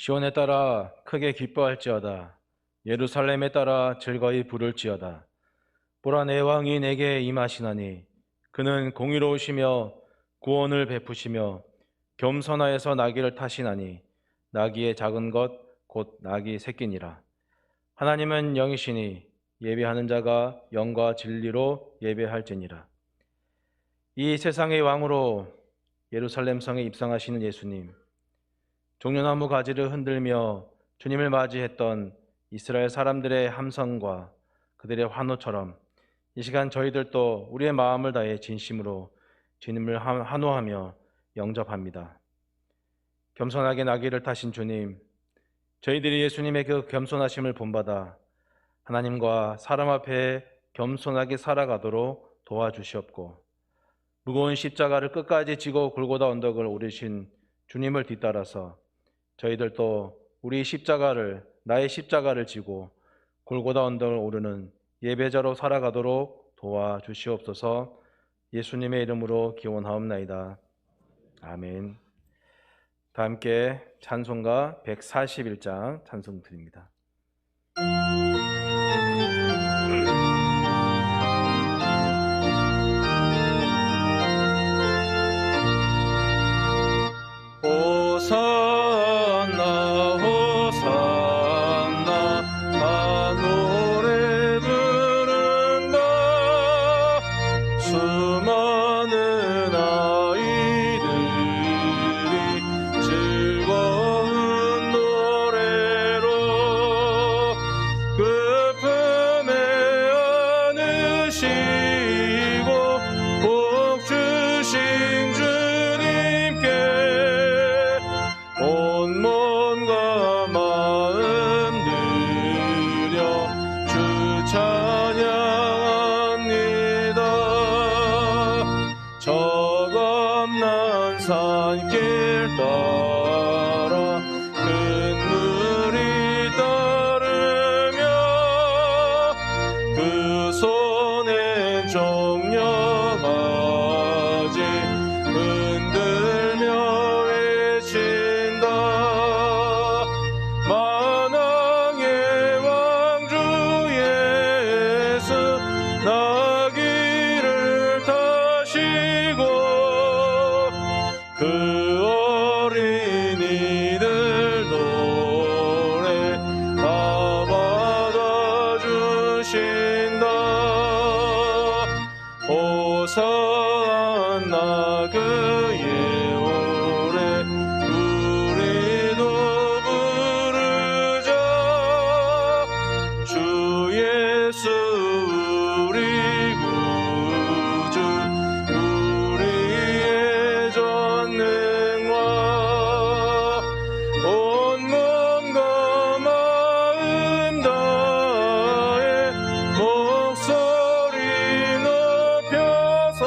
시온에 따라 크게 기뻐할지어다. 예루살렘에 따라 즐거이 부를지어다. 보라, 내 왕이 내게 임하시나니 그는 공의로우시며 구원을 베푸시며 겸손하여서 나귀를 타시나니 나귀의 작은 것 곧 나귀 새끼니라. 하나님은 영이시니 예배하는 자가 영과 진리로 예배할지니라. 이 세상의 왕으로 예루살렘 성에 입성하시는 예수님, 종려나무 가지를 흔들며 주님을 맞이했던 이스라엘 사람들의 함성과 그들의 환호처럼 이 시간 저희들도 우리의 마음을 다해 진심으로 주님을 환호하며 영접합니다. 겸손하게 나귀를 타신 주님, 저희들이 예수님의 그 겸손하심을 본받아 하나님과 사람 앞에 겸손하게 살아가도록 도와주시옵고, 무거운 십자가를 끝까지 지고 골고다 언덕을 오르신 주님을 뒤따라서 저희들도 나의 십자가를 지고 골고다 언덕을 오르는 예배자로 살아가도록 도와주시옵소서. 예수님의 이름으로 기원하옵나이다. 아멘. 다 함께 찬송가 141장 찬송 드립니다. 호산나 호산나 나 노래 부른다. 수많은 아이들이 즐거운 노래로 그 품에 안으시고 복 주신 주님께 온 몸과 마음 들여 주 찬양합니다. 저겁난 산길 따라 큰 물이 따르며 그 손엔 종려가지 흔들며 외친다. 만왕의 왕주 예수 나귀를 타시고 그 어린이들 노래 다 받아주신다. 호산나 그의 오래 우리도 부르자. 주 예수 우리 구주 우리의 전능왕 온 몸과 마음 다해 목소리 높여서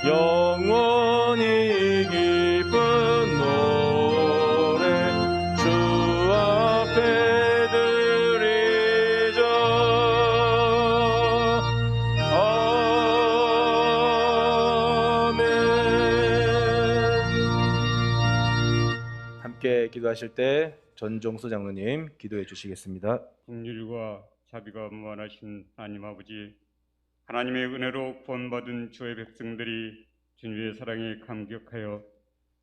영원히 기쁜 노래 주 앞에 드리자. 아멘. 함께 기도하실 때 전종수 장로님 기도해 주시겠습니다. 긍휼과 자비가 무한하신 하나님 아버지, 하나님의 은혜로 구원받은 주의 백성들이 주님의 사랑에 감격하여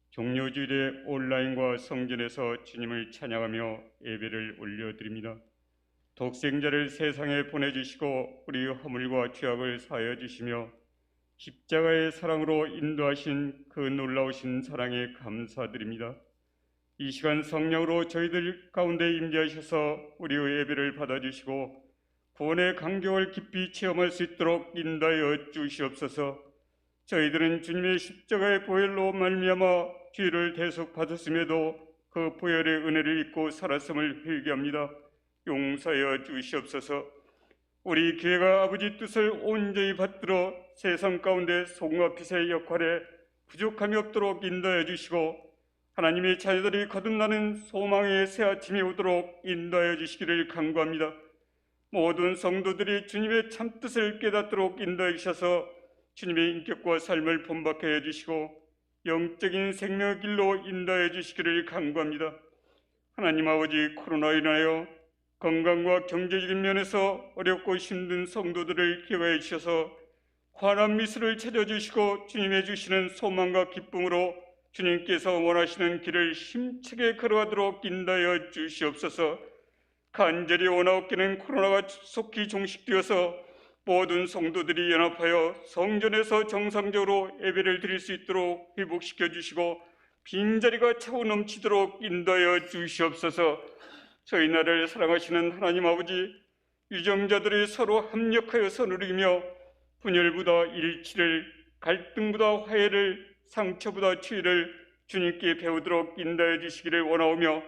종료주일의 온라인과 성전에서 주님을 찬양하며 예배를 올려드립니다. 독생자를 세상에 보내주시고 우리 허물과 죄악을 사하여 주시며 십자가의 사랑으로 인도하신 그 놀라우신 사랑에 감사드립니다. 이 시간 성령으로 저희들 가운데 임재하셔서 우리의 예배를 받아주시고 구원의 감격을 깊이 체험할 수 있도록 인도하여 주시옵소서. 저희들은 주님의 십자가의 보혈로 말미암아 죄를 대속받았음에도 그 보혈의 은혜를 잊고 살았음을 회개합니다. 용서하여 주시옵소서. 우리 교회가 아버지 뜻을 온전히 받들어 세상 가운데 소금과 빛의 역할에 부족함이 없도록 인도하여 주시고 하나님의 자녀들이 거듭나는 소망의 새 아침이 오도록 인도하여 주시기를 간구합니다. 모든 성도들이 주님의 참뜻을 깨닫도록 인도해 주셔서 주님의 인격과 삶을 본받게 해주시고 영적인 생명의 길로 인도해 주시기를 간구합니다. 하나님 아버지, 코로나로 인하여 건강과 경제적인 면에서 어렵고 힘든 성도들을 기억하여 주셔서 환한 미소를 찾아주시고 주님의 주시는 소망과 기쁨으로 주님께서 원하시는 길을 힘차게 걸어가도록 인도하여 주시옵소서. 간절히 원하옵기는 코로나가 속히 종식되어서 모든 성도들이 연합하여 성전에서 정상적으로 예배를 드릴 수 있도록 회복시켜 주시고 빈자리가 차고 넘치도록 인도하여 주시옵소서. 저희 나라를 사랑하시는 하나님 아버지, 유정자들이 서로 합력하여 선을 이루며 분열보다 일치를, 갈등보다 화해를, 상처보다 치유를 주님께 배우도록 인도해 주시기를 원하오며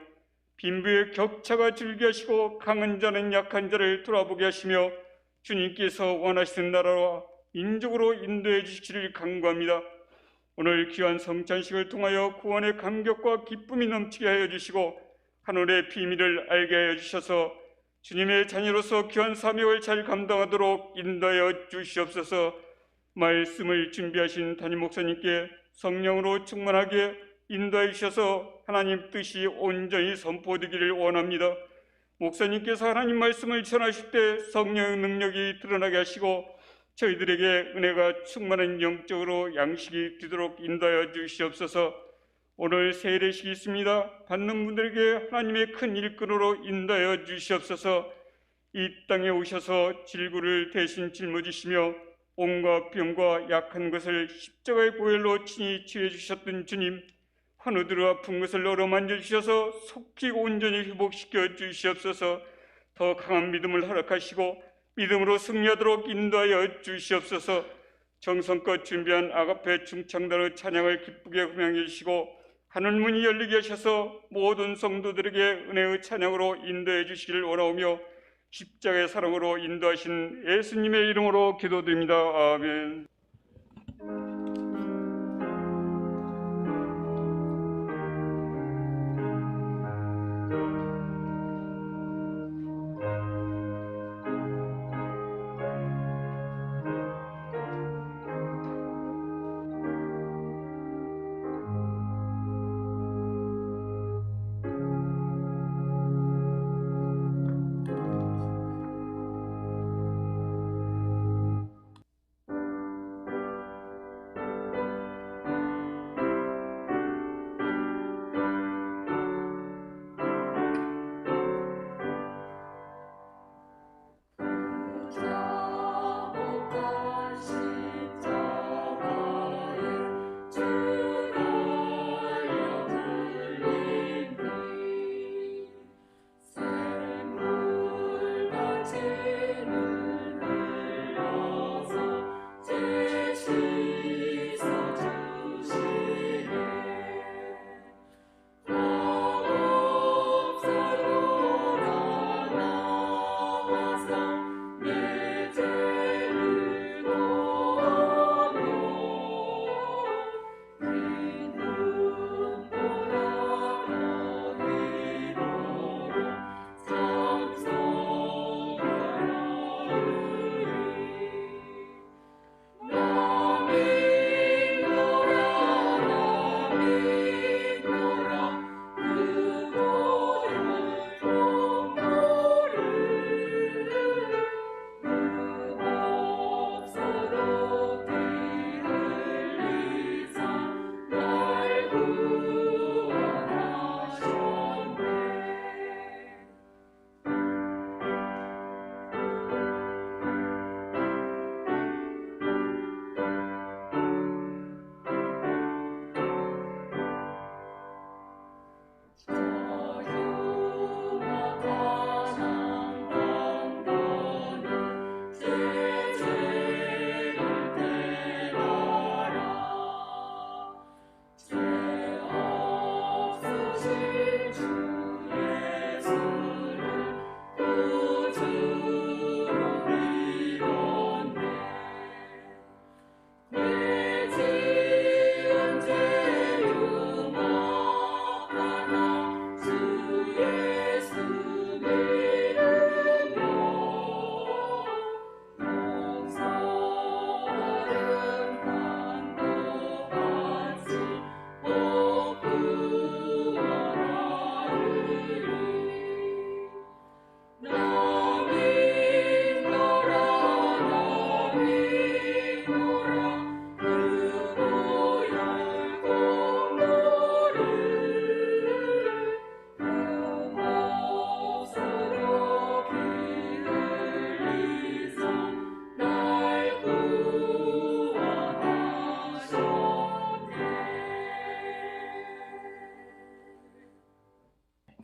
빈부의 격차가 줄게 하시고 강한 자는 약한 자를 돌아보게 하시며 주님께서 원하시는 나라와 민족으로 인도해 주시기를 간구합니다. 오늘 귀한 성찬식을 통하여 구원의 감격과 기쁨이 넘치게 하여 주시고 하늘의 비밀을 알게 하여 주셔서 주님의 자녀로서 귀한 사명을 잘 감당하도록 인도하여 주시옵소서. 말씀을 준비하신 담임 목사님께 성령으로 충만하게 인도해 주셔서 하나님 뜻이 온전히 선포되기를 원합니다. 목사님께서 하나님 말씀을 전하실 때 성령의 능력이 드러나게 하시고 저희들에게 은혜가 충만한 영적으로 양식이 되도록 인도하여 주시옵소서. 오늘 세례식이 있습니다. 받는 분들에게 하나님의 큰 일꾼으로 인도하여 주시옵소서. 이 땅에 오셔서 질구를 대신 짊어지시며 온갖 병과 약한 것을 십자가의 보혈로 친히 치유해 주셨던 주님, 환우들의 아픈 것을 어루만져 주셔서 속히 온전히 회복시켜 주시옵소서. 더 강한 믿음을 허락하시고 믿음으로 승리하도록 인도하여 주시옵소서. 정성껏 준비한 아가페 중창단의 찬양을 기쁘게 흥명해 주시고 하늘문이 열리게 하셔서 모든 성도들에게 은혜의 찬양으로 인도해 주시기를 원하오며 십자가의 사랑으로 인도하신 예수님의 이름으로 기도드립니다. 아멘.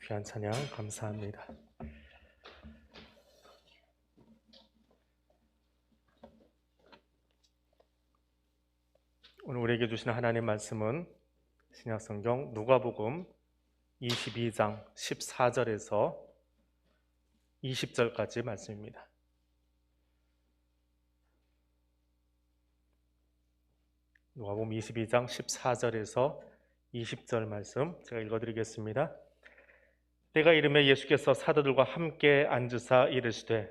귀한 찬양 감사합니다. 오늘 우리에게 주시는 하나님 말씀은 신약성경 누가복음 22장 14절에서 20절까지 말씀입니다. 누가복음 22장 14절에서 20절 말씀 제가 읽어드리겠습니다. 때가 이르매 예수께서 사도들과 함께 앉으사 이르시되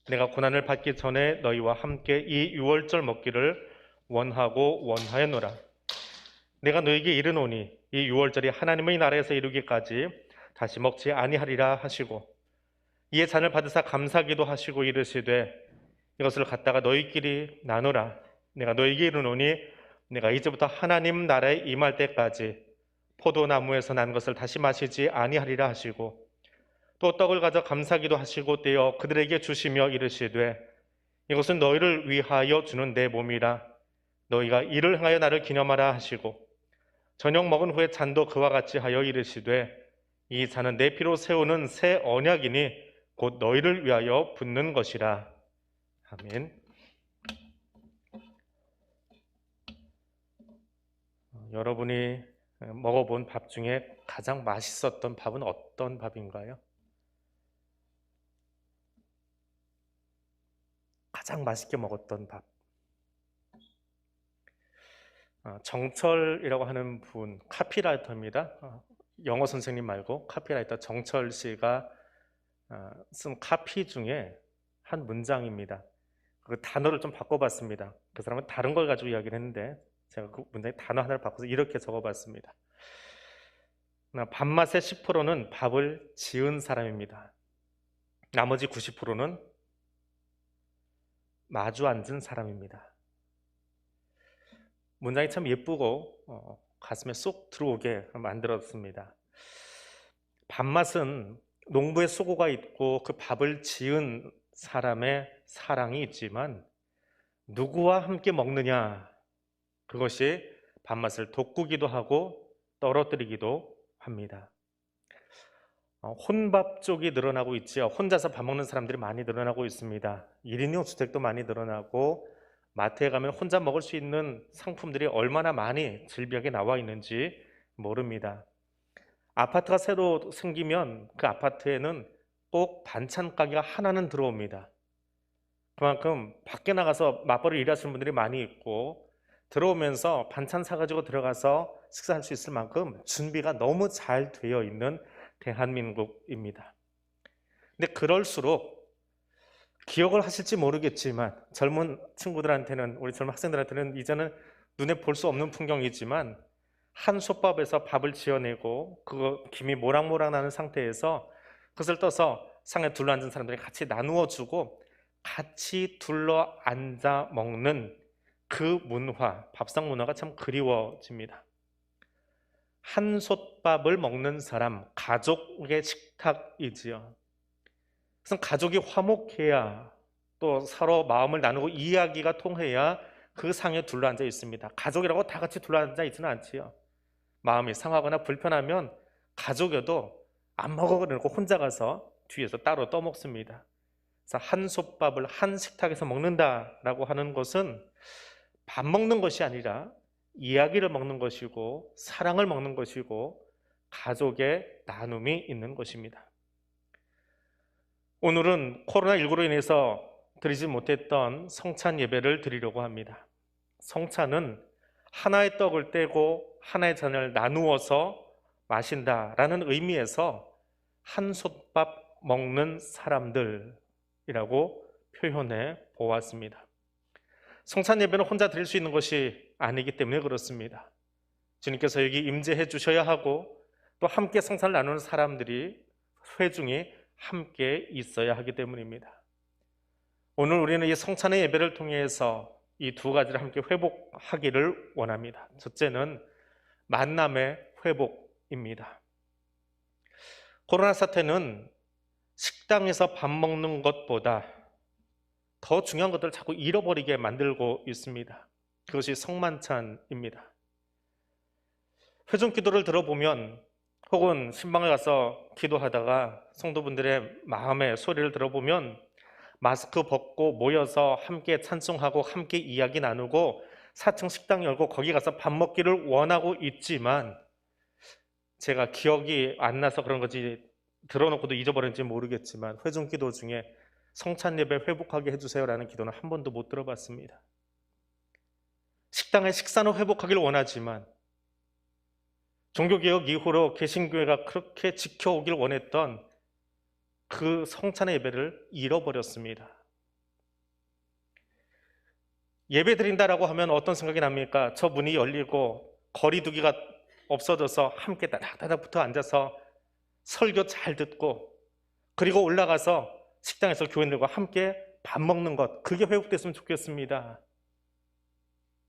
내가 고난을 받기 전에 너희와 함께 이 유월절 먹기를 원하고 원하였노라. 내가 너희에게 이르노니 이 유월절이 하나님의 나라에서 이루기까지 다시 먹지 아니하리라 하시고 이에 잔을 받으사 감사기도 하시고 이르시되 이것을 갖다가 너희끼리 나누라. 내가 너희에게 이르노니 내가 이제부터 하나님 나라에 임할 때까지 포도나무에서 난 것을 다시 마시지 아니하리라 하시고 또 떡을 가져 감사기도 하시고 떼어 그들에게 주시며 이르시되 이것은 너희를 위하여 주는 내 몸이라. 너희가 이를 행하여 나를 기념하라 하시고 저녁 먹은 후에 잔도 그와 같이 하여 이르시되 이 잔은 내 피로 세우는 새 언약이니 곧 너희를 위하여 붓는 것이라. 아멘. 여러분이 먹어본 밥 중에 가장 맛있었던 밥은 어떤 밥인가요? 가장 맛있게 먹었던 밥. 정철이라고 하는 분, 카피라이터입니다. 영어 선생님 말고 카피라이터 정철 씨가 쓴 카피 중에 한 문장입니다. 그 단어를 좀 바꿔봤습니다. 그 사람은 다른 걸 가지고 이야기를 했는데 제가 그 문장에 단어 하나를 바꿔서 이렇게 적어봤습니다. 밥맛의 10%는 밥을 지은 사람입니다. 나머지 90%는 마주 앉은 사람입니다. 문장이 참 예쁘고 가슴에 쏙 들어오게 만들었습니다. 밥맛은 농부의 수고가 있고 그 밥을 지은 사람의 사랑이 있지만 누구와 함께 먹느냐, 그것이 밥맛을 돋구기도 하고 떨어뜨리기도 합니다. 혼밥 쪽이 늘어나고 있죠. 혼자서 밥 먹는 사람들이 많이 늘어나고 있습니다. 1인용 주택도 많이 늘어나고 마트에 가면 혼자 먹을 수 있는 상품들이 얼마나 많이 질벽에 나와 있는지 모릅니다. 아파트가 새로 생기면 그 아파트에는 꼭 반찬 가게가 하나는 들어옵니다. 그만큼 밖에 나가서 맞벌이 일하시는 분들이 많이 있고 들어오면서 반찬 사가지고 들어가서 식사할 수 있을 만큼 준비가 너무 잘 되어 있는 대한민국입니다. 근데 그럴수록 기억을 하실지 모르겠지만 젊은 친구들한테는, 우리 젊은 학생들한테는 이제는 눈에 볼 수 없는 풍경이지만 한 솥밥에서 밥을 지어내고 그거 김이 모락모락 나는 상태에서 그것을 떠서 상에 둘러앉은 사람들이 같이 나누어 주고 같이 둘러 앉아 먹는 그 문화, 밥상 문화가 참 그리워집니다. 한 솥밥을 먹는 사람, 가족의 식탁이지요. 그래서 가족이 화목해야 또 서로 마음을 나누고 이야기가 통해야 그 상에 둘러앉아 있습니다. 가족이라고 다 같이 둘러앉아 있지는 않지요. 마음이 상하거나 불편하면 가족여도 안 먹어버리고 혼자 가서 뒤에서 따로 떠먹습니다. 그래서 한 솥밥을 한 식탁에서 먹는다라고 하는 것은 밥 먹는 것이 아니라 이야기를 먹는 것이고 사랑을 먹는 것이고 가족의 나눔이 있는 것입니다. 오늘은 코로나19로 인해서 드리지 못했던 성찬 예배를 드리려고 합니다. 성찬은 하나의 떡을 떼고 하나의 잔을 나누어서 마신다라는 의미에서 한 솥밥 먹는 사람들이라고 표현해 보았습니다. 성찬 예배는 혼자 드릴 수 있는 것이 아니기 때문에 그렇습니다. 주님께서 여기 임재해 주셔야 하고 또 함께 성찬을 나누는 사람들이 회중이 함께 있어야 하기 때문입니다. 오늘 우리는 이 성찬의 예배를 통해서 이 두 가지를 함께 회복하기를 원합니다. 첫째는 만남의 회복입니다. 코로나 사태는 식당에서 밥 먹는 것보다 더 중요한 것들을 자꾸 잃어버리게 만들고 있습니다. 그것이 성만찬입니다. 회중 기도를 들어보면 혹은 신방에 가서 기도하다가 성도분들의 마음의 소리를 들어보면 마스크 벗고 모여서 함께 찬송하고 함께 이야기 나누고 4층 식당 열고 거기 가서 밥 먹기를 원하고 있지만, 제가 기억이 안 나서 그런 거지 들어놓고도 잊어버렸는지 모르겠지만 회중 기도 중에 성찬 예배 회복하게 해주세요라는 기도는 한 번도 못 들어봤습니다. 식당의 식사는 회복하기를 원하지만 종교개혁 이후로 개신교회가 그렇게 지켜오길 원했던 그 성찬의 예배를 잃어버렸습니다. 예배 드린다라고 하면 어떤 생각이 납니까? 저 문이 열리고 거리두기가 없어져서 함께 다닥다닥 붙어 앉아서 설교 잘 듣고 그리고 올라가서 식당에서 교인들과 함께 밥 먹는 것, 그게 회복됐으면 좋겠습니다.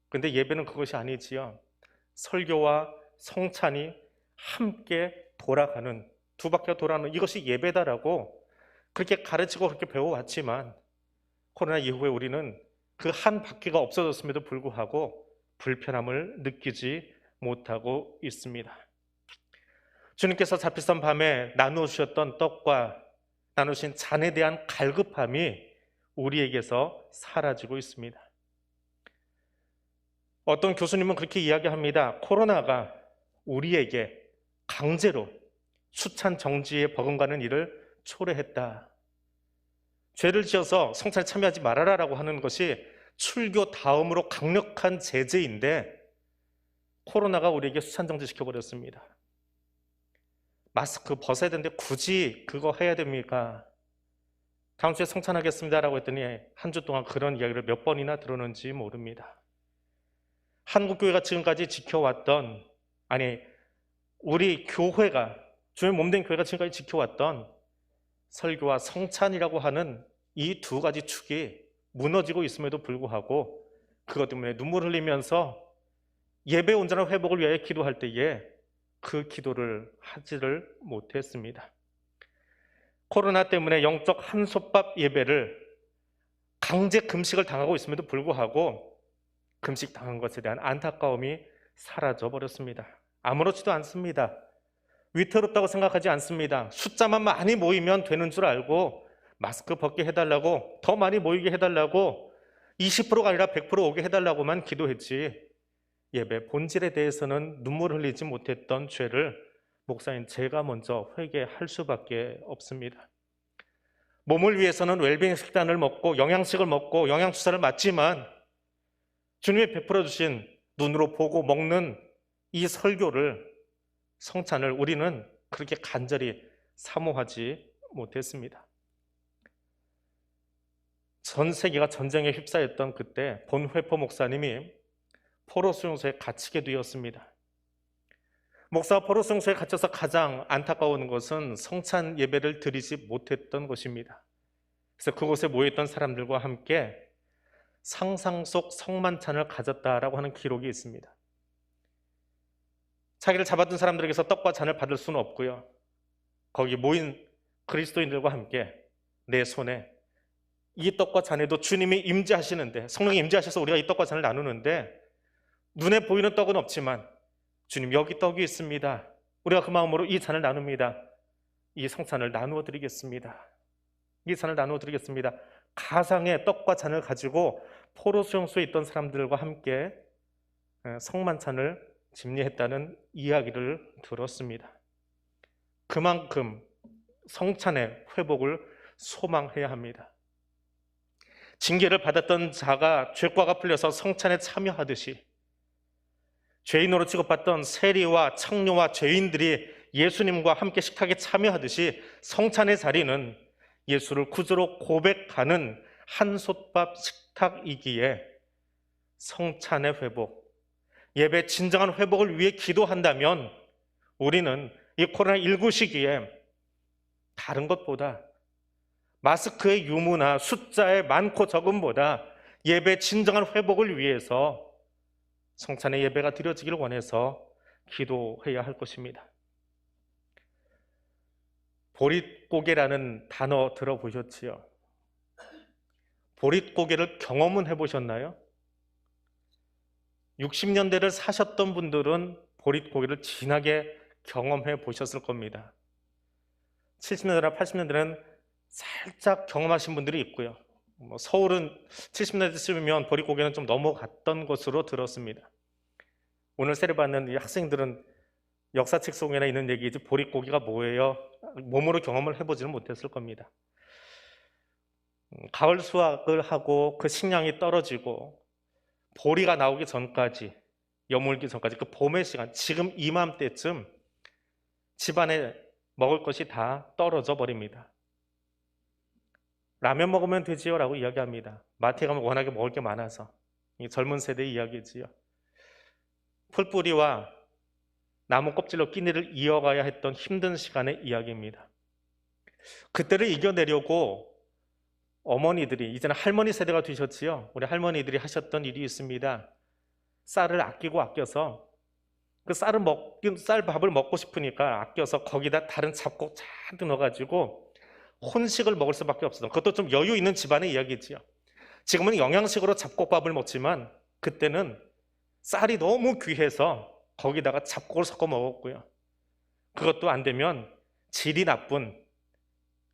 그런데 예배는 그것이 아니지요. 설교와 성찬이 함께 돌아가는, 두 바퀴가 돌아가는, 이것이 예배다라고 그렇게 가르치고 그렇게 배워왔지만 코로나 이후에 우리는 그 한 바퀴가 없어졌음에도 불구하고 불편함을 느끼지 못하고 있습니다. 주님께서 잡히선 밤에 나누어 주셨던 떡과 나누신 잔에 대한 갈급함이 우리에게서 사라지고 있습니다. 어떤 교수님은 그렇게 이야기합니다. 코로나가 우리에게 강제로 수찬 정지에 버금가는 일을 초래했다. 죄를 지어서 성찬에 참여하지 말아라라고 하는 것이 출교 다음으로 강력한 제재인데 코로나가 우리에게 수찬 정지 시켜버렸습니다. 마스크 벗어야 되는데 굳이 그거 해야 됩니까? 다음 주에 성찬하겠습니다라고 했더니 한 주 동안 그런 이야기를 몇 번이나 들었는지 모릅니다. 한국교회가 지금까지 지켜왔던, 아니 우리 교회가, 주의 몸된 교회가 지금까지 지켜왔던 설교와 성찬이라고 하는 이 두 가지 축이 무너지고 있음에도 불구하고 그것 때문에 눈물 흘리면서 예배 온전한 회복을 위하여 기도할 때에 그 기도를 하지를 못했습니다. 코로나 때문에 영적 한솥밥 예배를 강제 금식을 당하고 있음에도 불구하고 금식 당한 것에 대한 안타까움이 사라져 버렸습니다. 아무렇지도 않습니다. 위태롭다고 생각하지 않습니다. 숫자만 많이 모이면 되는 줄 알고 마스크 벗게 해달라고, 더 많이 모이게 해달라고, 20%가 아니라 100% 오게 해달라고만 기도했지 예배 본질에 대해서는 눈물 흘리지 못했던 죄를 목사인 제가 먼저 회개할 수밖에 없습니다. 몸을 위해서는 웰빙 식단을 먹고 영양식을 먹고 영양주사를 맞지만 주님이 베풀어 주신 눈으로 보고 먹는 이 설교를, 성찬을 우리는 그렇게 간절히 사모하지 못했습니다. 전 세계가 전쟁에 휩싸였던 그때 본회포 목사님이 포로 수용소에 갇히게 되었습니다. 목사가 포로 수용소에 갇혀서 가장 안타까운 것은 성찬 예배를 드리지 못했던 것입니다. 그래서 그곳에 모여있던 사람들과 함께 상상 속 성만찬을 가졌다라고 하는 기록이 있습니다. 자기를 잡아둔 사람들에게서 떡과 잔을 받을 수는 없고요. 거기 모인 그리스도인들과 함께 내 손에 이 떡과 잔에도 주님이 임재하시는데, 성령이 임재하셔서 우리가 이 떡과 잔을 나누는데 눈에 보이는 떡은 없지만 주님 여기 떡이 있습니다. 우리가 그 마음으로 이 잔을 나눕니다. 이 성찬을 나누어 드리겠습니다. 이 잔을 나누어 드리겠습니다. 가상의 떡과 잔을 가지고 포로 수용소에 있던 사람들과 함께 성만찬을 집례했다는 이야기를 들었습니다. 그만큼 성찬의 회복을 소망해야 합니다. 징계를 받았던 자가 죄과가 풀려서 성찬에 참여하듯이 죄인으로 취급받던 세리와 창녀와 죄인들이 예수님과 함께 식탁에 참여하듯이 성찬의 자리는 예수를 구주로 고백하는 한솥밥 식탁이기에 성찬의 회복, 예배 진정한 회복을 위해 기도한다면 우리는 이 코로나19 시기에 다른 것보다 마스크의 유무나 숫자의 많고 적음보다 예배 진정한 회복을 위해서 성찬의 예배가 드려지기를 원해서 기도해야 할 것입니다. 보릿고개라는 단어 들어보셨지요? 보릿고개를 경험은 해보셨나요? 60년대를 사셨던 분들은 보릿고개를 진하게 경험해 보셨을 겁니다. 70년대나 80년대는 살짝 경험하신 분들이 있고요. 서울은 70년대쯤이면 보릿고개는 좀 넘어갔던 것으로 들었습니다. 오늘 세례받는 이 학생들은 역사책 속에나 있는 얘기지 보릿고개가 뭐예요? 몸으로 경험을 해보지는 못했을 겁니다. 가을 수확을 하고 그 식량이 떨어지고 보리가 나오기 전까지, 여물기 전까지 그 봄의 시간, 지금 이맘때쯤 집안에 먹을 것이 다 떨어져 버립니다. 라면 먹으면 되지요 라고 이야기합니다. 마트에 가면 워낙에 먹을 게 많아서. 이 젊은 세대의 이야기지요. 풀뿌리와 나무 껍질로 끼니를 이어가야 했던 힘든 시간의 이야기입니다. 그때를 이겨내려고 어머니들이, 이제는 할머니 세대가 되셨지요. 우리 할머니들이 하셨던 일이 있습니다. 쌀을 아껴서 그 쌀밥을 먹고 싶으니까 아껴서 거기다 다른 잡곡 잔뜩 넣어가지고 혼식을 먹을 수밖에 없었던, 그것도 좀 여유 있는 집안의 이야기지요. 지금은 영양식으로 잡곡밥을 먹지만 그때는 쌀이 너무 귀해서 거기다가 잡곡을 섞어 먹었고요. 그것도 안 되면 질이 나쁜,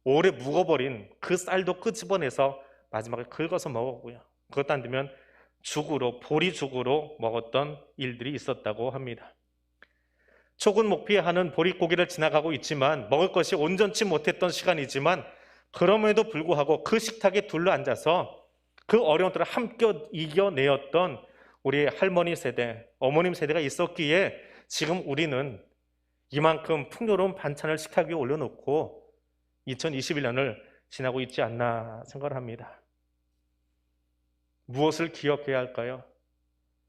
오래 묵어버린 그 쌀도 끄집어내서 마지막에 긁어서 먹었고요. 그것도 안 되면 죽으로, 보리죽으로 먹었던 일들이 있었다고 합니다. 초근목피하는 보릿고개를 지나가고 있지만, 먹을 것이 온전치 못했던 시간이지만 그럼에도 불구하고 그 식탁에 둘러앉아서 그 어려움들을 함께 이겨내었던 우리 할머니 세대, 어머님 세대가 있었기에 지금 우리는 이만큼 풍요로운 반찬을 식탁 위에 올려놓고 2021년을 지나고 있지 않나 생각을 합니다. 무엇을 기억해야 할까요?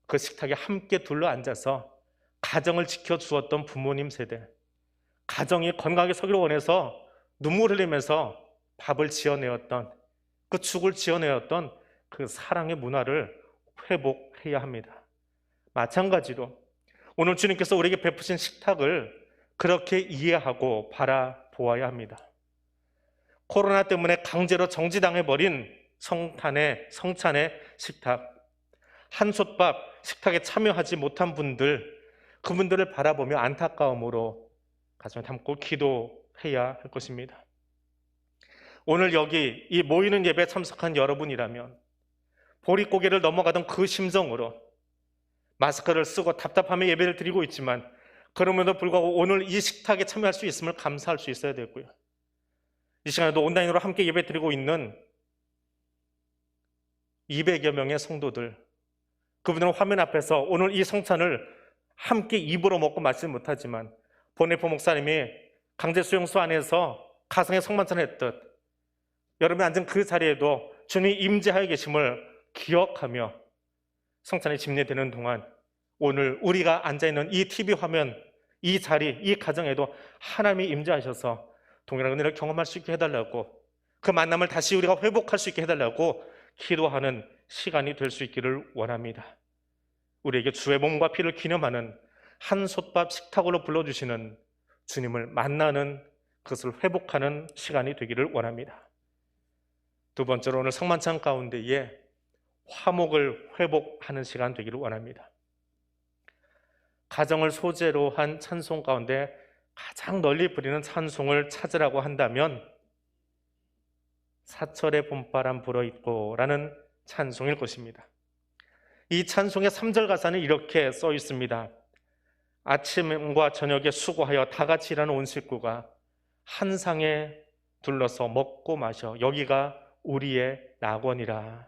그 식탁에 함께 둘러앉아서 가정을 지켜주었던 부모님 세대, 가정이 건강하게 서기를 원해서 눈물 흘리면서 밥을 지어내었던, 그 죽을 지어내었던 그 사랑의 문화를 회복해야 합니다. 마찬가지로 오늘 주님께서 우리에게 베푸신 식탁을 그렇게 이해하고 바라보아야 합니다. 코로나 때문에 강제로 정지당해버린 성찬의 식탁, 한솥밥 식탁에 참여하지 못한 분들, 그분들을 바라보며 안타까움으로 가슴을 담고 기도해야 할 것입니다. 오늘 여기 이 모이는 예배에 참석한 여러분이라면 보릿고개를 넘어가던 그 심정으로 마스크를 쓰고 답답함에 예배를 드리고 있지만, 그럼에도 불구하고 오늘 이 식탁에 참여할 수 있음을 감사할 수 있어야 되고요. 이 시간에도 온라인으로 함께 예배 드리고 있는 200여 명의 성도들, 그분들은 화면 앞에서 오늘 이 성찬을 함께 입으로 먹고 마시지 못하지만 보네포 목사님이 강제 수용소 안에서 가성의 성만찬을 했듯 여러분이 앉은 그 자리에도 주님이 임재하여 계심을 기억하며 성찬에 집례되는 동안 오늘 우리가 앉아있는 이 TV 화면, 이 자리, 이 가정에도 하나님이 임재하셔서 동일한 은혜를 경험할 수 있게 해달라고, 그 만남을 다시 우리가 회복할 수 있게 해달라고 기도하는 시간이 될 수 있기를 원합니다. 우리에게 주의 몸과 피를 기념하는 한솥밥 식탁으로 불러주시는 주님을 만나는, 그것을 회복하는 시간이 되기를 원합니다. 두 번째로 오늘 성만찬 가운데에 화목을 회복하는 시간 되기를 원합니다. 가정을 소재로 한 찬송 가운데 가장 널리 부리는 찬송을 찾으라고 한다면 사철의 봄바람 불어있고 라는 찬송일 것입니다. 이 찬송의 3절 가사는 이렇게 써 있습니다. 아침과 저녁에 수고하여 다 같이 일하는 온 식구가 한 상에 둘러서 먹고 마셔, 여기가 우리의 낙원이라.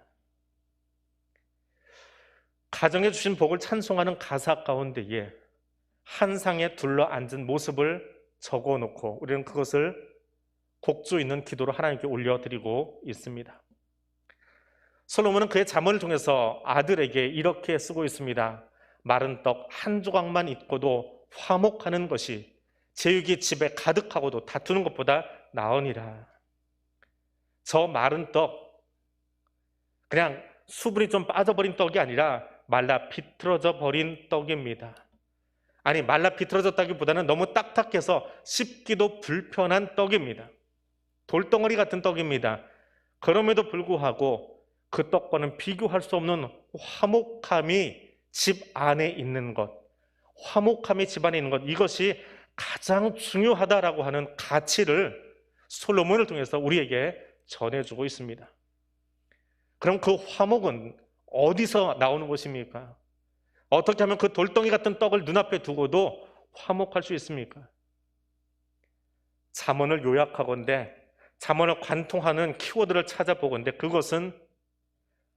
가정에 주신 복을 찬송하는 가사 가운데에 한 상에 둘러앉은 모습을 적어놓고 우리는 그것을 곡조 있는 기도로 하나님께 올려드리고 있습니다. 솔로몬은 그의 잠언을 통해서 아들에게 이렇게 쓰고 있습니다. 마른 떡 한 조각만 있고도 화목하는 것이 제육이 집에 가득하고도 다투는 것보다 나으니라. 저 마른 떡, 그냥 수분이 좀 빠져버린 떡이 아니라 말라 비틀어져 버린 떡입니다. 아니, 말라 비틀어졌다기보다는 너무 딱딱해서 씹기도 불편한 떡입니다. 돌덩어리 같은 떡입니다. 그럼에도 불구하고 그 떡과는 비교할 수 없는 화목함이 집 안에 있는 것, 화목함이 집 안에 있는 것, 이것이 가장 중요하다라고 하는 가치를 솔로몬을 통해서 우리에게 전해주고 있습니다. 그럼 그 화목은 어디서 나오는 것입니까? 어떻게 하면 그 돌덩이 같은 떡을 눈앞에 두고도 화목할 수 있습니까? 잠언을 요약하건대, 잠언을 관통하는 키워드를 찾아보건대 그것은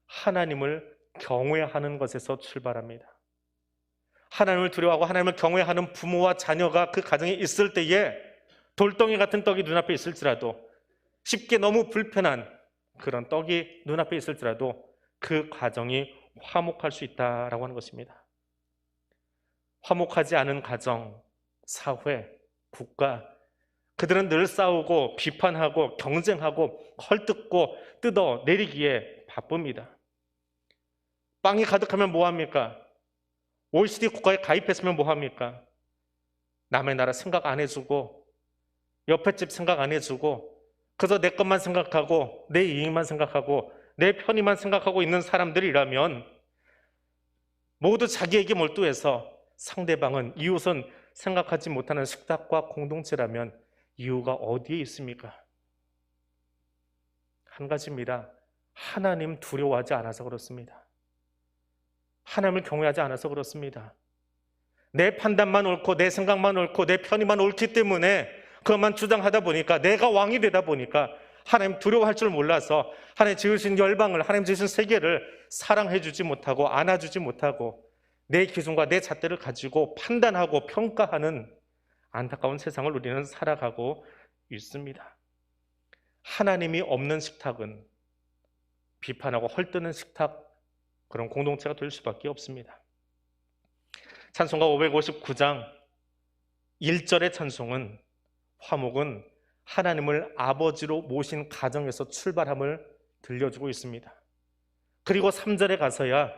하나님을 경외하는 것에서 출발합니다. 하나님을 두려워하고 하나님을 경외하는 부모와 자녀가 그 가정에 있을 때에 돌덩이 같은 떡이 눈앞에 있을지라도, 쉽게 너무 불편한 그런 떡이 눈앞에 있을지라도 그 가정이 화목할 수 있다라고 하는 것입니다. 화목하지 않은 가정, 사회, 국가, 그들은 늘 싸우고 비판하고 경쟁하고 헐뜯고 뜯어내리기에 바쁩니다. 빵이 가득하면 뭐합니까? OECD 국가에 가입했으면 뭐합니까? 남의 나라 생각 안 해주고 옆에 집 생각 안 해주고 그래서 내 것만 생각하고 내 이익만 생각하고 내 편의만 생각하고 있는 사람들이라면, 모두 자기에게 몰두해서 상대방은, 이웃은 생각하지 못하는 식탁과 공동체라면 이유가 어디에 있습니까? 한 가지입니다. 하나님 두려워하지 않아서 그렇습니다. 하나님을 경외하지 않아서 그렇습니다. 내 판단만 옳고 내 생각만 옳고 내 편의만 옳기 때문에 그것만 주장하다 보니까, 내가 왕이 되다 보니까 하나님 두려워할 줄 몰라서 하나님 지으신 열방을, 하나님 지으신 세계를 사랑해 주지 못하고 안아주지 못하고 내 기준과 내 잣대를 가지고 판단하고 평가하는 안타까운 세상을 우리는 살아가고 있습니다. 하나님이 없는 식탁은 비판하고 헐뜯는 식탁, 그런 공동체가 될 수밖에 없습니다. 찬송가 559장 1절의 찬송은, 화목은 하나님을 아버지로 모신 가정에서 출발함을 들려주고 있습니다. 그리고 3절에 가서야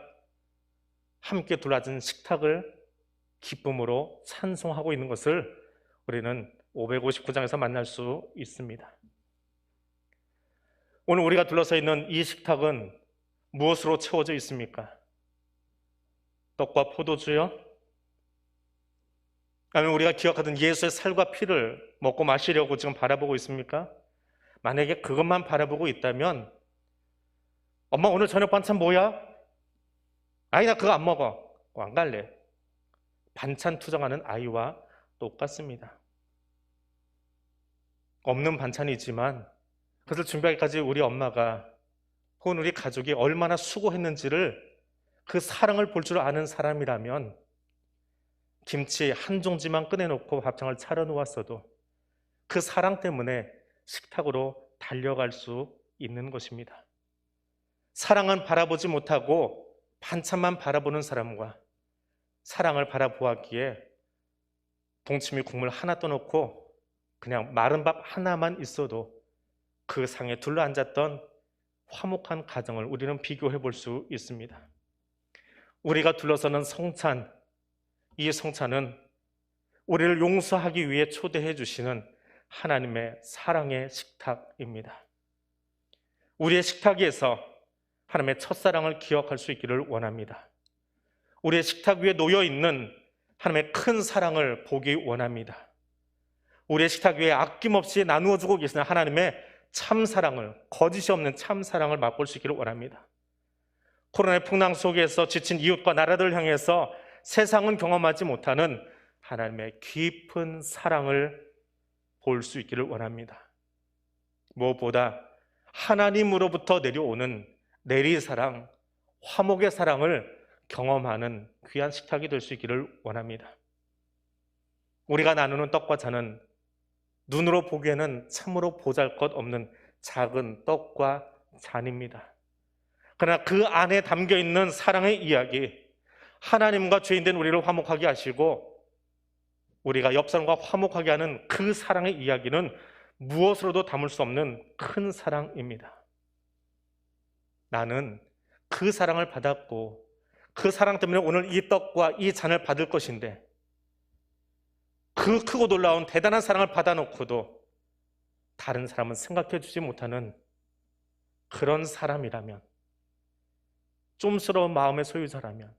함께 둘러진 식탁을 기쁨으로 찬송하고 있는 것을 우리는 559장에서 만날 수 있습니다. 오늘 우리가 둘러서 있는 이 식탁은 무엇으로 채워져 있습니까? 떡과 포도주요? 아니면 우리가 기억하던 예수의 살과 피를 먹고 마시려고 지금 바라보고 있습니까? 만약에 그것만 바라보고 있다면, 엄마 오늘 저녁 반찬 뭐야? 아니 나 그거 안 먹어. 안 갈래. 반찬 투정하는 아이와 똑같습니다. 없는 반찬이지만 그것을 준비하기까지 우리 엄마가 혹은 우리 가족이 얼마나 수고했는지를, 그 사랑을 볼 줄 아는 사람이라면 김치 한 종지만 꺼내놓고 밥상을 차려놓았어도 그 사랑 때문에 식탁으로 달려갈 수 있는 것입니다. 사랑은 바라보지 못하고 반찬만 바라보는 사람과, 사랑을 바라보았기에 동치미 국물 하나 떠놓고 그냥 마른 밥 하나만 있어도 그 상에 둘러앉았던 화목한 가정을 우리는 비교해 볼 수 있습니다. 우리가 둘러서는 성찬, 이 성찬은 우리를 용서하기 위해 초대해 주시는 하나님의 사랑의 식탁입니다. 우리의 식탁 위에서 하나님의 첫사랑을 기억할 수 있기를 원합니다. 우리의 식탁 위에 놓여 있는 하나님의 큰 사랑을 보기 원합니다. 우리의 식탁 위에 아낌없이 나누어 주고 계시는 하나님의 참사랑을, 거짓이 없는 참사랑을 맛볼 수 있기를 원합니다. 코로나의 풍랑 속에서 지친 이웃과 나라들을 향해서 세상은 경험하지 못하는 하나님의 깊은 사랑을 볼 수 있기를 원합니다. 무엇보다 하나님으로부터 내려오는 내리사랑, 화목의 사랑을 경험하는 귀한 식탁이 될 수 있기를 원합니다. 우리가 나누는 떡과 잔은 눈으로 보기에는 참으로 보잘것없는 작은 떡과 잔입니다. 그러나 그 안에 담겨있는 사랑의 이야기, 하나님과 죄인된 우리를 화목하게 하시고 우리가 옆 사람과 화목하게 하는 그 사랑의 이야기는 무엇으로도 담을 수 없는 큰 사랑입니다. 나는 그 사랑을 받았고 그 사랑 때문에 오늘 이 떡과 이 잔을 받을 것인데, 그 크고 놀라운 대단한 사랑을 받아놓고도 다른 사람은 생각해 주지 못하는 그런 사람이라면, 좀스러운 마음의 소유자라면,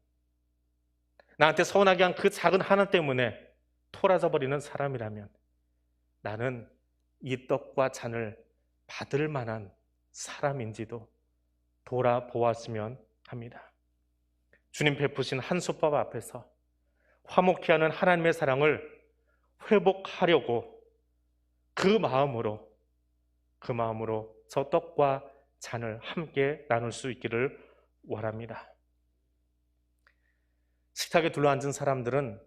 나한테 서운하게 한 그 작은 하나 때문에 토라져 버리는 사람이라면 나는 이 떡과 잔을 받을 만한 사람인지도 돌아보았으면 합니다. 주님 베푸신 한솥밥 앞에서 화목케 하는 하나님의 사랑을 회복하려고 그 마음으로 저 떡과 잔을 함께 나눌 수 있기를 원합니다. 식탁에 둘러앉은 사람들은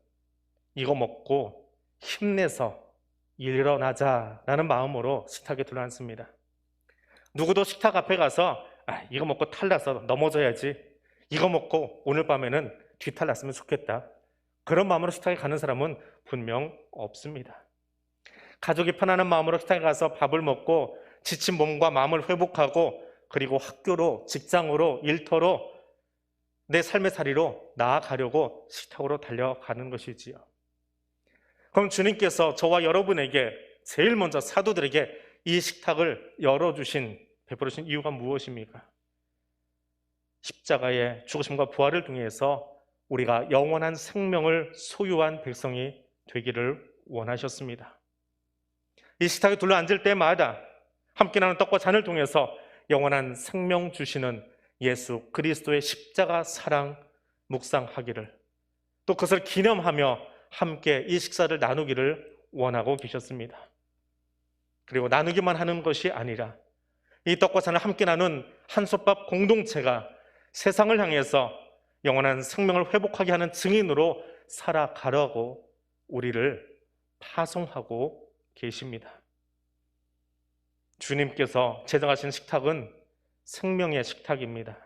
이거 먹고 힘내서 일어나자라는 마음으로 식탁에 둘러앉습니다. 누구도 식탁 앞에 가서 이거 먹고 탈나서 넘어져야지, 이거 먹고 오늘 밤에는 뒤탈났으면 좋겠다, 그런 마음으로 식탁에 가는 사람은 분명 없습니다. 가족이 편안한 마음으로 식탁에 가서 밥을 먹고 지친 몸과 마음을 회복하고 그리고 학교로, 직장으로, 일터로, 내 삶의 자리로 나아가려고 식탁으로 달려가는 것이지요. 그럼 주님께서 저와 여러분에게 제일 먼저 사도들에게 이 식탁을 베풀어주신 이유가 무엇입니까? 십자가의 죽으심과 부활을 통해서 우리가 영원한 생명을 소유한 백성이 되기를 원하셨습니다. 이 식탁에 둘러앉을 때마다 함께 나눈 떡과 잔을 통해서 영원한 생명 주시는 예수 그리스도의 십자가 사랑 묵상하기를, 또 그것을 기념하며 함께 이 식사를 나누기를 원하고 계셨습니다. 그리고 나누기만 하는 것이 아니라 이 떡과 잔을 함께 나눈 한솥밥 공동체가 세상을 향해서 영원한 생명을 회복하게 하는 증인으로 살아가려고 우리를 파송하고 계십니다. 주님께서 제정하신 식탁은 생명의 식탁입니다.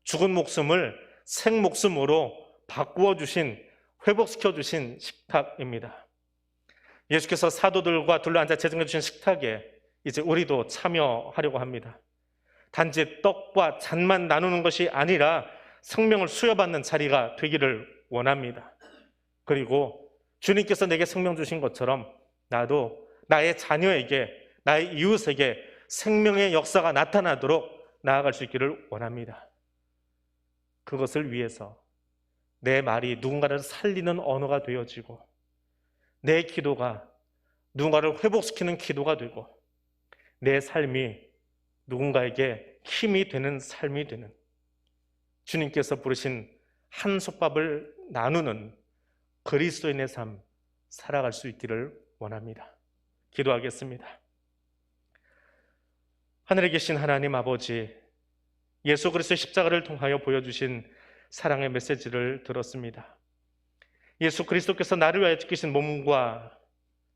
죽은 목숨을 생목숨으로 바꾸어 주신, 회복시켜 주신 식탁입니다. 예수께서 사도들과 둘러앉아 제정해 주신 식탁에 이제 우리도 참여하려고 합니다. 단지 떡과 잔만 나누는 것이 아니라 생명을 수여받는 자리가 되기를 원합니다. 그리고 주님께서 내게 생명 주신 것처럼 나도 나의 자녀에게, 나의 이웃에게 생명의 역사가 나타나도록 나아갈 수 있기를 원합니다. 그것을 위해서 내 말이 누군가를 살리는 언어가 되어지고, 내 기도가 누군가를 회복시키는 기도가 되고, 내 삶이 누군가에게 힘이 되는 삶이 되는, 주님께서 부르신 한솥밥을 나누는 그리스도인의 삶 살아갈 수 있기를 원합니다. 기도하겠습니다. 하늘에 계신 하나님 아버지, 예수 그리스도의 십자가를 통하여 보여주신 사랑의 메시지를 들었습니다. 예수 그리스도께서 나를 위하여 지키신 몸과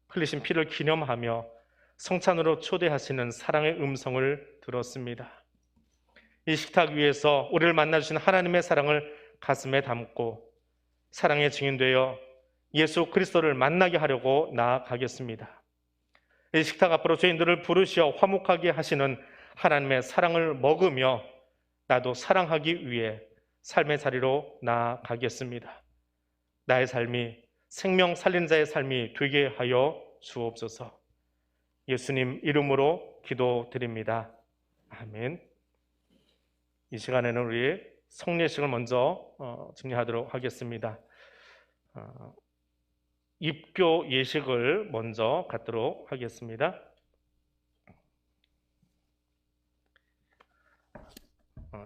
흘리신 피를 기념하며 성찬으로 초대하시는 사랑의 음성을 들었습니다. 이 식탁 위에서 우리를 만나주신 하나님의 사랑을 가슴에 담고 사랑의 증인되어 예수 그리스도를 만나게 하려고 나아가겠습니다. 이 식탁 앞으로 죄인들을 부르시어 화목하게 하시는 하나님의 사랑을 먹으며 나도 사랑하기 위해 삶의 자리로 나아가겠습니다. 나의 삶이 생명 살리는 자의 삶이 되게 하여 주옵소서. 예수님 이름으로 기도드립니다. 아멘. 이 시간에는 우리 성례식을 먼저 증례하도록 하겠습니다. 입교 예식을 먼저 갖도록 하겠습니다.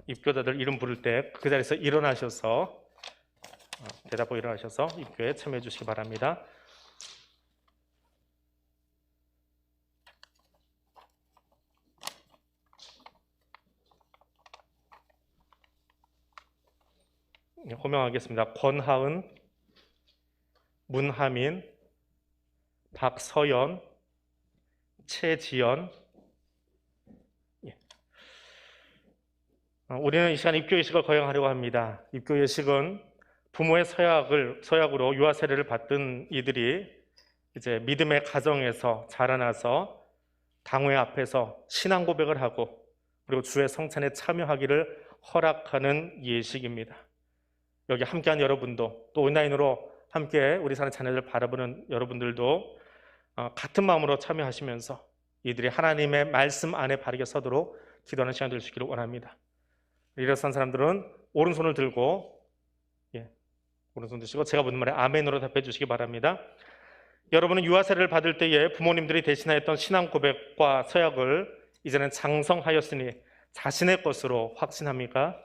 입교자들 이름 부를 때 그 자리에서 일어나셔서 대답하고 일어나셔서 입교에 참여해 주시기 바랍니다. 호명하겠습니다. 권하은, 문하민, 박서연, 최지연. 우리는 이 시간 입교 예식을 거행하려고 합니다. 입교 예식은 부모의 서약으로 유아 세례를 받던 이들이 이제 믿음의 가정에서 자라나서 당회 앞에서 신앙 고백을 하고 그리고 주의 성찬에 참여하기를 허락하는 예식입니다. 여기 함께한 여러분도, 또 온라인으로 함께 우리 사는 자녀들 바라보는 여러분들도 같은 마음으로 참여하시면서 이들이 하나님의 말씀 안에 바르게 서도록 기도하는 시간 될 수 있기를 원합니다. 일어선 사람들은 오른손을 들고 오른손 드시고 제가 묻는 말에 아멘으로 답해 주시기 바랍니다. 여러분은 유아 세례를 받을 때에 부모님들이 대신하였던 신앙 고백과 서약을 이제는 장성하였으니 자신의 것으로 확신합니까?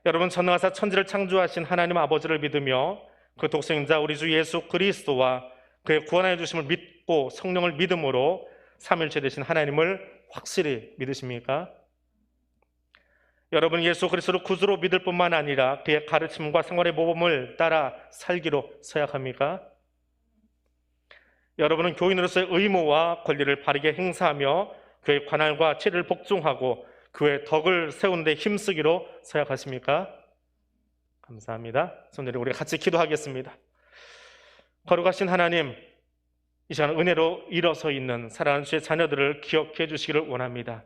여러분, 전능하사 천지를 창조하신 하나님 아버지를 믿으며 그 독생자 우리 주 예수 그리스도와 그의 구원하여 주심을 믿고 성령을 믿음으로 삼일체 되신 하나님을 확실히 믿으십니까? 여러분, 예수 그리스도를 구주로 믿을 뿐만 아니라 그의 가르침과 생활의 모범을 따라 살기로 서약합니까? 여러분은 교인으로서의 의무와 권리를 바르게 행사하며 그의 관할과 치를 복종하고 그의 덕을 세우는 데 힘쓰기로 서약하십니까? 감사합니다. 손 내리고 우리 같이 기도하겠습니다. 거룩하신 하나님, 이 시간 은혜로 일어서 있는 사랑하는 주의 자녀들을 기억해 주시기를 원합니다.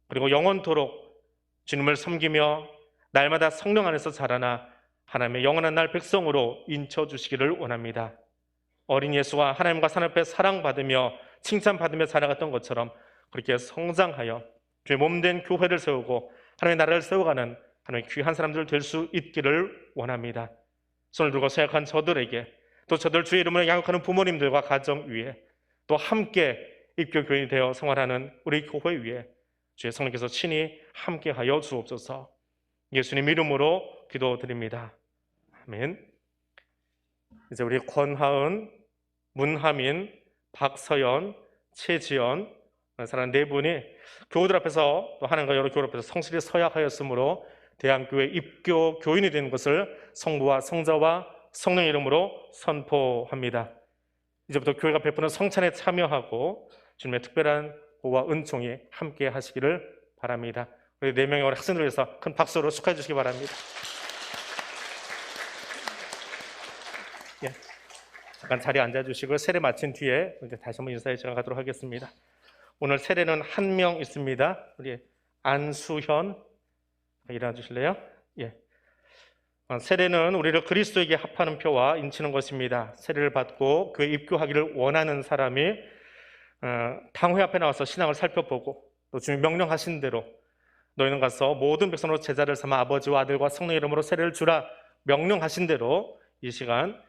그리고 영원토록 주님을 섬기며 날마다 성령 안에서 자라나 하나님의 영원한 날 백성으로 인쳐주시기를 원합니다. 어린 예수와 하나님과 사람 앞에 사랑받으며 칭찬받으며 살아갔던 것처럼 그렇게 성장하여 주의 몸된 교회를 세우고 하나님의 나라를 세워가는 하나님의 귀한 사람들 될 수 있기를 원합니다. 손을 들고 서약한 저들에게, 또 저들 주의 이름으로 양육하는 부모님들과 가정 위에, 또 함께 입교 교인이 되어 생활하는 우리 교회 위에 주의 성령께서 친히 함께하여 주옵소서. 예수님 이름으로 기도드립니다. 아멘. 이제 우리 권하은, 문하민, 박서연, 최지연 사람 네 분이 교우들 앞에서 또 하나님과 여러 교우들 앞에서 성실히 서약하였으므로 대한교회 입교 교인이 되는 것을 성부와 성자와 성령 이름으로 선포합니다. 이제부터 교회가 베푸는 성찬에 참여하고 주님의 특별한 보호와 은총이 함께 하시기를 바랍니다. 우리 4명의 우리 학생들 위해서 큰 박수로 축하해 주시기 바랍니다. 예, 잠깐 자리에 앉아주시고 세례 마친 뒤에 이제 다시 한번 인사해 제가 가도록 하겠습니다. 오늘 세례는 한 명 있습니다. 우리 안수현 일어나 주실래요? 예. 세례는 우리를 그리스도에게 합하는 표와 인치는 것입니다. 세례를 받고 교회 입교하기를 원하는 사람이 당회 앞에 나와서 신앙을 살펴보고 또 주님 명령하신 대로 너희는 가서 모든 백성으로 제자를 삼아 아버지와 아들과 성령 이름으로 세례를 주라 명령하신 대로 이 시간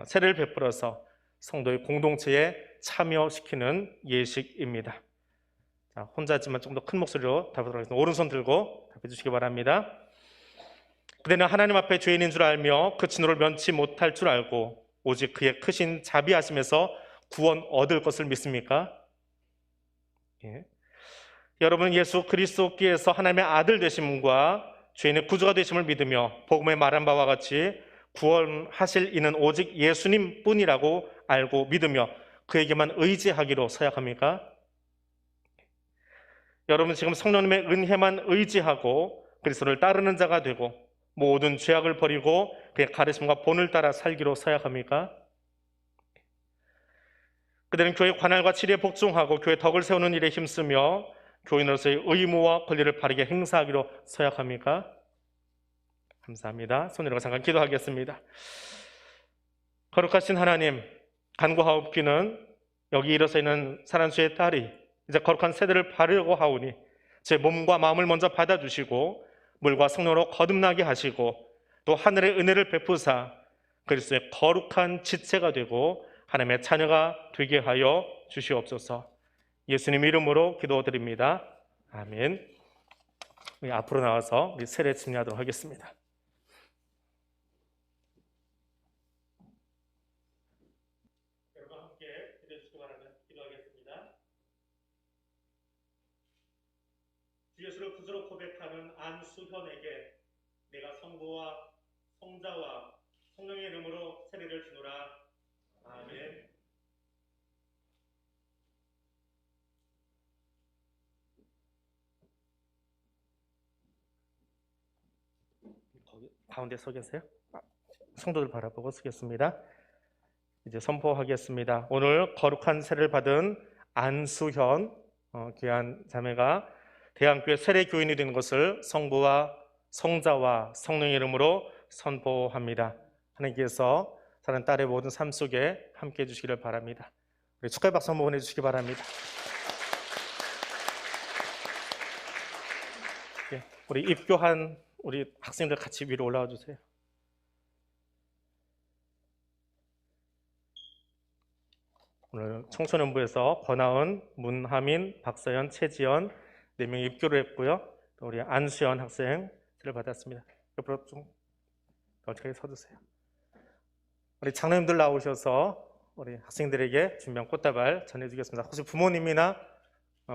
세례를 베풀어서 성도의 공동체에 참여시키는 예식입니다. 자, 혼자지만 좀 더 큰 목소리로 답하도록 하겠습니다. 오른손 들고 답해 주시기 바랍니다. 그대는 하나님 앞에 죄인인 줄 알며 그 진노를 면치 못할 줄 알고 오직 그의 크신 자비하심에서 구원 얻을 것을 믿습니까? 예. 여러분, 예수 그리스도께서 하나님의 아들 되심과 죄인의 구주가 되심을 믿으며 복음에 말한 바와 같이 구원하실 이는 오직 예수님 뿐이라고 알고 믿으며 그에게만 의지하기로 서약합니까? 여러분, 지금 성령님의 은혜만 의지하고 그리스도를 따르는 자가 되고 모든 죄악을 버리고 그의 가르침과 본을 따라 살기로 서약합니까? 그들은 교회 관할과 치리에 복종하고 교회 덕을 세우는 일에 힘쓰며 교인으로서의 의무와 권리를 바르게 행사하기로 서약합니까? 감사합니다. 손 들고 잠깐 기도하겠습니다. 거룩하신 하나님, 간구하옵기는 여기 일어서 있는 사랑하는 주의 딸이 이제 거룩한 세대를 바르려고 하오니 제 몸과 마음을 먼저 받아주시고 물과 성령으로 거듭나게 하시고 또 하늘의 은혜를 베푸사 그리스도의 거룩한 지체가 되고 하나님의 자녀가 되게 하여 주시옵소서. 예수님 이름으로 기도드립니다. 아멘. 우리 앞으로 나와서 우리 세례 진리하도록 하겠습니다. 여러분 함께 기도해 주시기 바랍니다. 기도하겠습니다. 주 예수를 구주로 고백하는 안수현에게 내가 성부와 성자와 성령의 이름으로 세례를 주노라. 아멘. 거기 가운데 서 계세요? 성도들 바라보고 서겠습니다. 이제 선포하겠습니다. 오늘 거룩한 세례를 받은 안수현 귀한 자매가 대한교회 세례 교인이 된 것을 성부와 성자와 성령의 이름으로 선포합니다. 하나님께서 사랑하는 딸의 모든 삶 속에 함께해 주시기를 바랍니다. 우리 축하의 박수 한번 보내주시기 바랍니다. 예, 우리 입교한 우리 학생들 같이 위로 올라와 주세요. 오늘 청소년부에서 권하은, 문하민, 박서연, 최지연 4명이 입교를 했고요. 또 우리 안수연 학생 를 받았습니다. 옆으로 좀 널찍하게 서주세요. 우리 장로님들 나오셔서 우리 학생들에게 준비한 꽃다발 전해주겠습니다. 혹시 부모님이나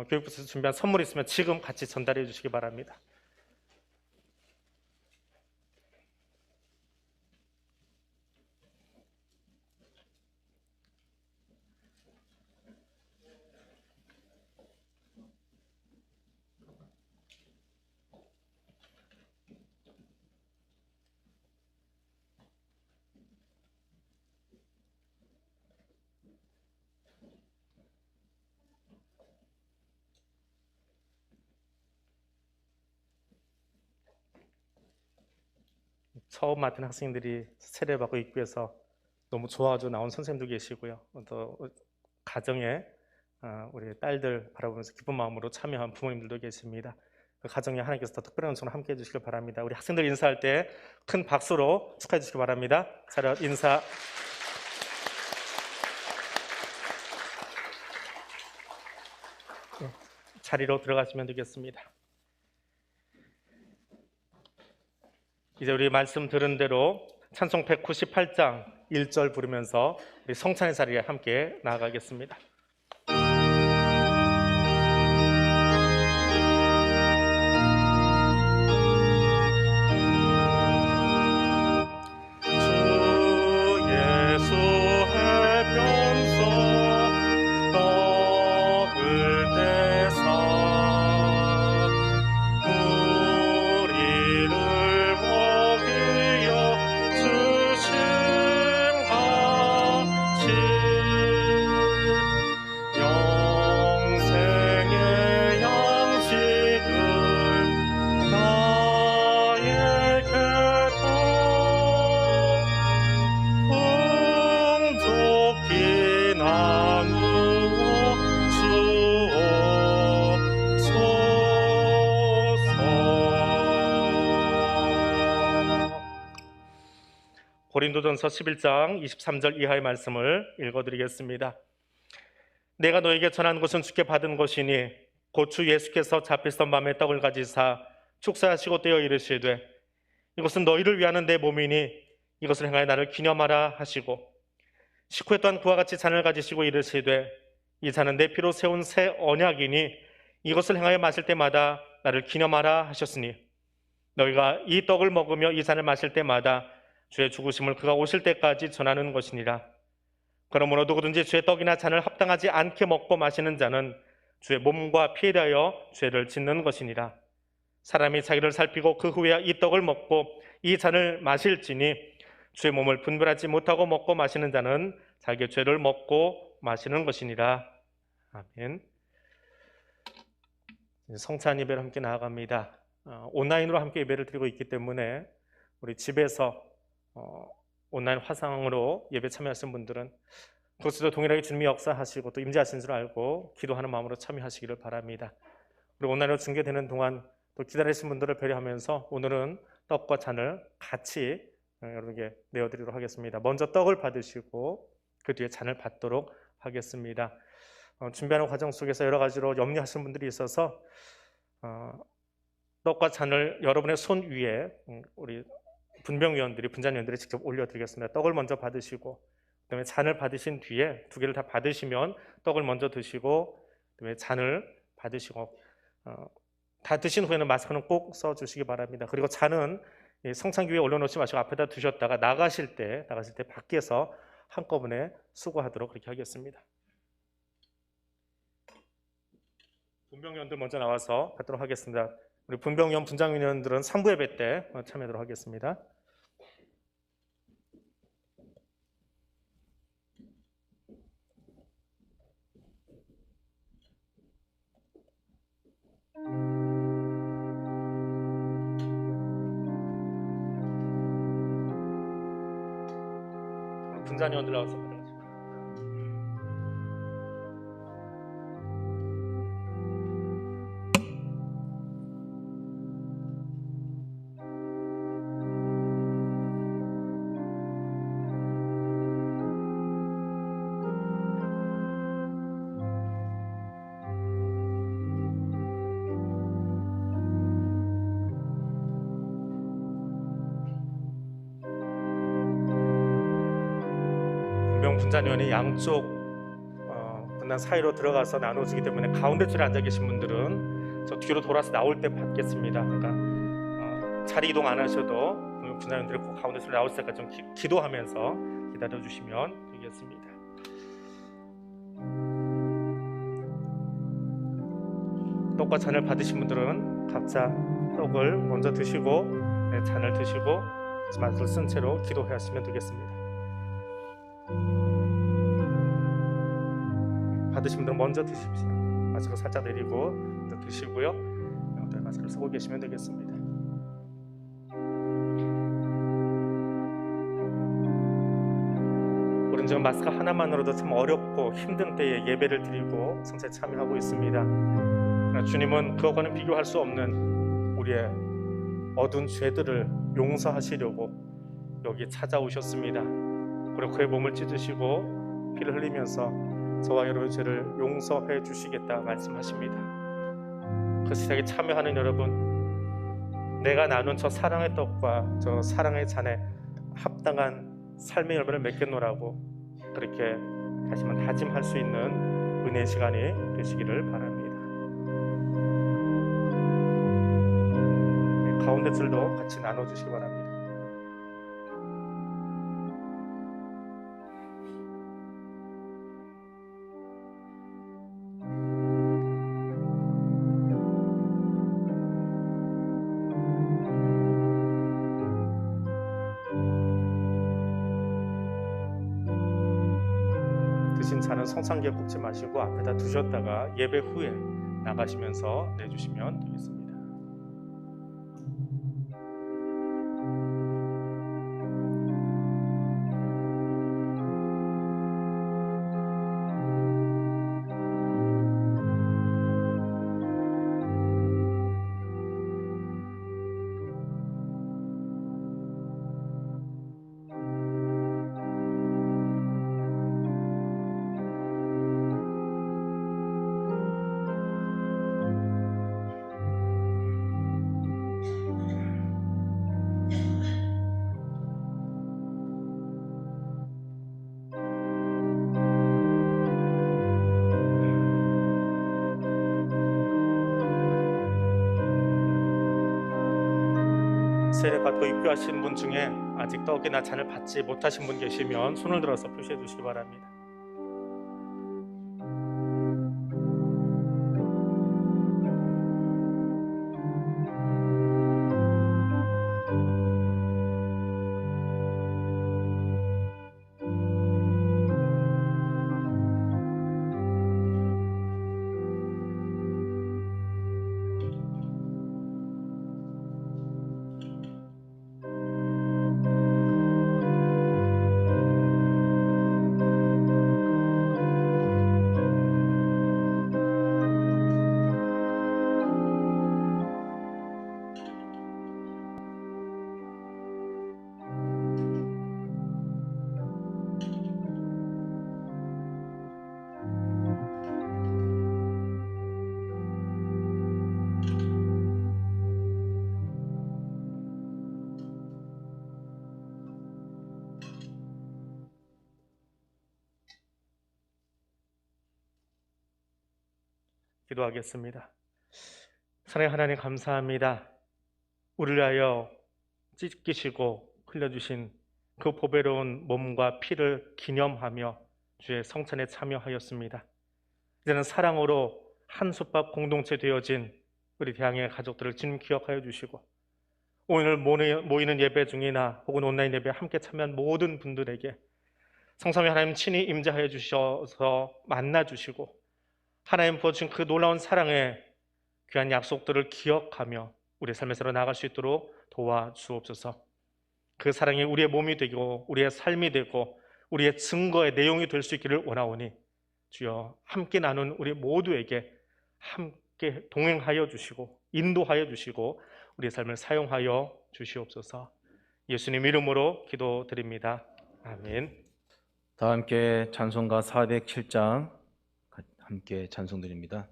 교육부에서 준비한 선물 있으면 지금 같이 전달해 주시기 바랍니다. 처음 맡은 학생들이 세례받고 입구에서 너무 좋아가지고 나온 선생님도 계시고요. 또 가정에 우리 딸들 바라보면서 기쁜 마음으로 참여한 부모님들도 계십니다. 그 가정에 하나님께서 더 특별한 은총을 함께해 주시길 바랍니다. 우리 학생들 인사할 때 큰 박수로 축하해 주시기 바랍니다. 차렷 인사. 자리로 들어가시면 되겠습니다. 이제 우리 말씀 들은 대로 찬송 198장 1절 부르면서 우리 성찬의 자리에 함께 나아가겠습니다. 고린도전서 11장 23절 이하의 말씀을 읽어드리겠습니다. 내가 너에게 전한 것은 주께 받은 것이니 곧 주 예수께서 잡히던 밤에 떡을 가지사 축사하시고 떼어 이르시되 이것은 너희를 위하는 내 몸이니 이것을 행하여 나를 기념하라 하시고 식후에 또한 그와 같이 잔을 가지시고 이르시되 이 잔은 내 피로 세운 새 언약이니 이것을 행하여 마실 때마다 나를 기념하라 하셨으니 너희가 이 떡을 먹으며 이 잔을 마실 때마다 주의 죽으심을 그가 오실 때까지 전하는 것이니라. 그러므로 누구든지 주의 떡이나 잔을 합당하지 않게 먹고 마시는 자는 주의 몸과 피에 대하여 죄를 짓는 것이니라. 사람이 자기를 살피고 그 후에 이 떡을 먹고 이 잔을 마실지니 주의 몸을 분별하지 못하고 먹고 마시는 자는 자기의 죄를 먹고 마시는 것이니라. 아멘. 성찬 예배를 함께 나아갑니다. 온라인으로 함께 예배를 드리고 있기 때문에 우리 집에서 온라인 화상으로 예배 참여하신 분들은 그것도 동일하게 주님이 역사하시고 또 임재하신 줄 알고 기도하는 마음으로 참여하시기를 바랍니다. 그리고 온라인으로 중계되는 동안 또 기다리신 분들을 배려하면서 오늘은 떡과 잔을 같이 여러분에게 내어드리도록 하겠습니다. 먼저 떡을 받으시고 그 뒤에 잔을 받도록 하겠습니다. 준비하는 과정 속에서 여러 가지로 염려하시는 분들이 있어서 떡과 잔을 여러분의 손 위에 우리 분병위원들이 분잔위원들이 직접 올려드리겠습니다. 떡을 먼저 받으시고 그다음에 잔을 받으신 뒤에 두 개를 다 받으시면 떡을 먼저 드시고 그다음에 잔을 받으시고 다 드신 후에는 마스크는 꼭 써주시기 바랍니다. 그리고 잔은 성찬기 위에 올려놓지 마시고 앞에다 두셨다가 나가실 때 밖에서 한꺼번에 수거하도록 그렇게 하겠습니다. 분병위원들 먼저 나와서 받도록 하겠습니다. 우리 분병위원, 분장위원들은 3부 예배 때 참여하도록 하겠습니다. 분장위원들 나와서 받도록 하겠습니다. 운영 분잔위원이 양쪽 분단 사이로 들어가서 나눠주기 때문에 가운데 줄에 앉아 계신 분들은 저 뒤로 돌아서 나올 때 받겠습니다. 그러니까 자리 이동 안 하셔도 운영 분잔위원들이 꼭 가운데 줄에 나올 때까지 좀 기도하면서 기다려 주시면 되겠습니다. 떡과 잔을 받으신 분들은 각자 떡을 먼저 드시고 잔을 드시고 마스크를 쓴 채로 기도하시면 되겠습니다. 받으신 분들은 먼저 드십시오. 마스크 살짝 내리고 먼저 드시고요. 마스크를 쓰고 계시면 되겠습니다. 우리는 지금 마스크 하나만으로도 참 어렵고 힘든 때에 예배를 드리고 성사에 참여하고 있습니다. 주님은 그것과는 비교할 수 없는 우리의 어두운 죄들을 용서하시려고 여기 찾아오셨습니다. 그리고 그의 몸을 찢으시고 피를 흘리면서 저와 여러분의 죄를 용서해 주시겠다 말씀하십니다. 그 시작에 참여하는 여러분, 내가 나눈 저 사랑의 떡과 저 사랑의 잔에 합당한 삶의 열매를 맺겠노라고 그렇게 다시 한번 다짐할 수 있는 은혜의 시간이 되시기를 바랍니다. 가운데 줄도 같이 나눠주시기 바랍니다. 드신 잔은 성상기에 붓지 마시고 앞에다 두셨다가 예배 후에 나가시면서 내주시면 되겠습니다. 세례 받고 입교하신 분 중에 아직 떡이나 잔을 받지 못하신 분 계시면 손을 들어서 표시해 주시기 바랍니다. 기도하겠습니다. 사랑의 하나님 감사합니다. 우리를 위하여 찢기시고 흘려주신 그 보배로운 몸과 피를 기념하며 주의 성찬에 참여하였습니다. 이제는 사랑으로 한 솥밥 공동체 되어진 우리 대항의 가족들을 주님 기억하여 주시고 오늘 모이는 예배 중이나 혹은 온라인 예배에 함께 참여한 모든 분들에게 성삼위 하나님 친히 임재하여 주셔서 만나 주시고 하나님 부어주신 그 놀라운 사랑의 귀한 약속들을 기억하며 우리의 삶에서 나아갈 수 있도록 도와주옵소서. 그 사랑이 우리의 몸이 되고 우리의 삶이 되고 우리의 증거의 내용이 될 수 있기를 원하오니 주여 함께 나눈 우리 모두에게 함께 동행하여 주시고 인도하여 주시고 우리의 삶을 사용하여 주시옵소서. 예수님 이름으로 기도드립니다. 아멘. 다 함께 찬송가 407장 함께 찬송드립니다.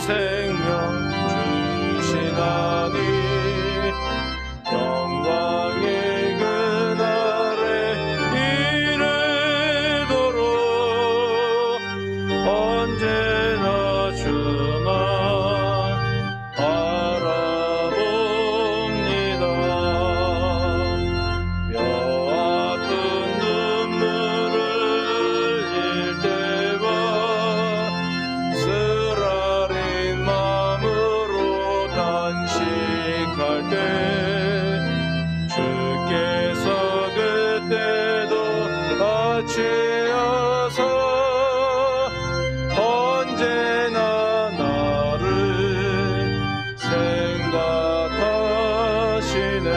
생명 주신 하나님 영광의 그날에 이르도록 언제나 주만 바라봅니다. 뼈 아픈 눈물을 흘릴 때와 쓰라린 마음으로 단식할 때 주께서 그때도 같이하사 언제나 나를 생각하시네.